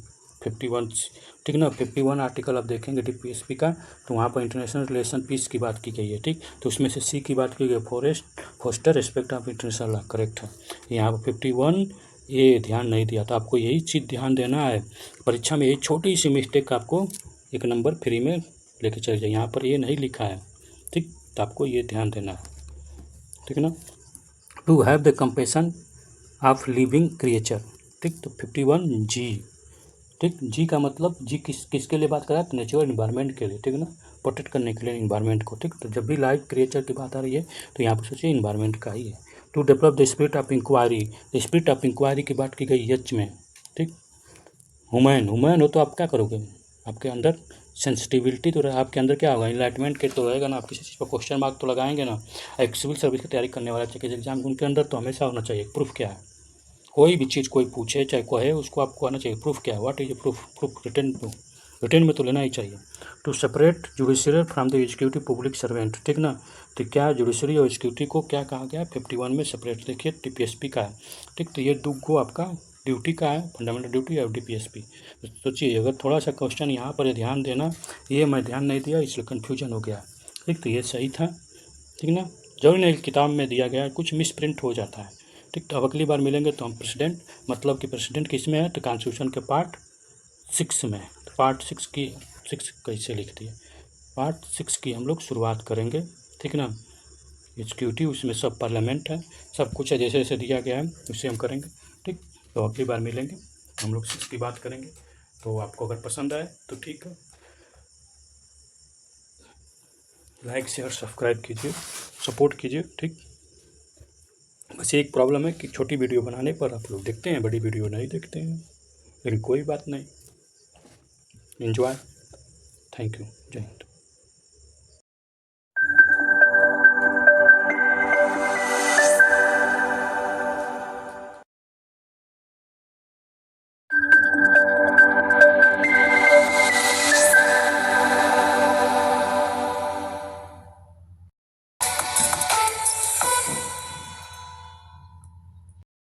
ठीक ना। 51 आर्टिकल आप देखेंगे DPSP का, तो वहाँ पर इंटरनेशनल रिलेशन पीस की बात की गई है, ठीक। तो उसमें से सी की बात की गई, foster respect of international law, correct है। यहाँ पर 51A ध्यान नहीं दिया, तो आपको यही चीज़ ध्यान देना है परीक्षा में, यही छोटी सी मिस्टेक आपको एक नंबर फ्री में लेके चले जाए। यहाँ पर ये नहीं लिखा है, ठीक, तो आपको ये ध्यान देना है, ठीक ना। To have the compassion of living creature, ठीक, तो 51G, ठीक। जी का मतलब, जी किसके लिए बात कर रहा है? तो नेचुरल इन्वायरमेंट के लिए, ठीक है ना, प्रोटेक्ट करने के लिए इन्वायरमेंट को, ठीक। तो जब भी लाइव क्रिएचर की बात आ रही है तो यहाँ पर सोचिए इन्वायरमेंट का ही है। To develop the spirit of inquiry, the spirit of inquiry की बात की गई एच में, ठीक। ह्यूमन हो तो आप क्या करोगे? आपके अंदर सेंसिटिविटी तो आपके अंदर क्या होगा? इनलाइटमेंट के तो रहेगा ना, आप किसी चीज़ पर क्वेश्चन मार्क तो लगाएंगे ना। एक सिविल सर्विस की तैयारी करने वाला चाहिए एग्जाम, उनके अंदर तो हमेशा होना चाहिए प्रूफ क्या है, कोई भी चीज़ कोई पूछे चाहे कहे, उसको आपको आना चाहिए प्रूफ क्या है, व्हाट इज प्रूफ रिटर्न में तो लेना ही चाहिए। To separate judiciary from the executive public servant, ठीक ना, तो क्या जुडिशरी और एग्जीक्यूटिव को क्या कहा गया है? 51 में सेपरेट, देखिए DPSP का है, ठीक। तो ये दो आपका ड्यूटी का है, फंडामेंटल ड्यूटी और DPSP। सोचिए अगर थोड़ा सा क्वेश्चन यहाँ पर ध्यान देना, ये मैं ध्यान नहीं दिया इसलिए कन्फ्यूजन हो गया, ठीक। तो ये सही था, ठीक ना, जरूरी नहीं किताब में दिया गया है, कुछ मिस प्रिंट हो जाता है, ठीक। तो अब अगली बार मिलेंगे तो हम प्रेसिडेंट, मतलब कि प्रेसिडेंट किस में है? तो कॉन्स्टिट्यूशन के पार्ट 6 में, तो पार्ट 6 कैसे लिख दिए, पार्ट 6 की हम लोग शुरुआत करेंगे, ठीक ना। एग्जीक्यूटिव उसमें सब पार्लियामेंट है, सब कुछ है, जैसे जैसे दिया गया है उसे हम करेंगे, ठीक। तो अगली बार मिलेंगे हम लोग 6 की बात करेंगे। तो आपको अगर पसंद आए तो ठीक है, लाइक शेयर सब्सक्राइब कीजिए, सपोर्ट कीजिए, ठीक। बस एक प्रॉब्लम है कि छोटी वीडियो बनाने पर आप लोग देखते हैं, बड़ी वीडियो नहीं देखते हैं, लेकिन कोई बात नहीं, एंजॉय, थैंक यू, जय हिंद।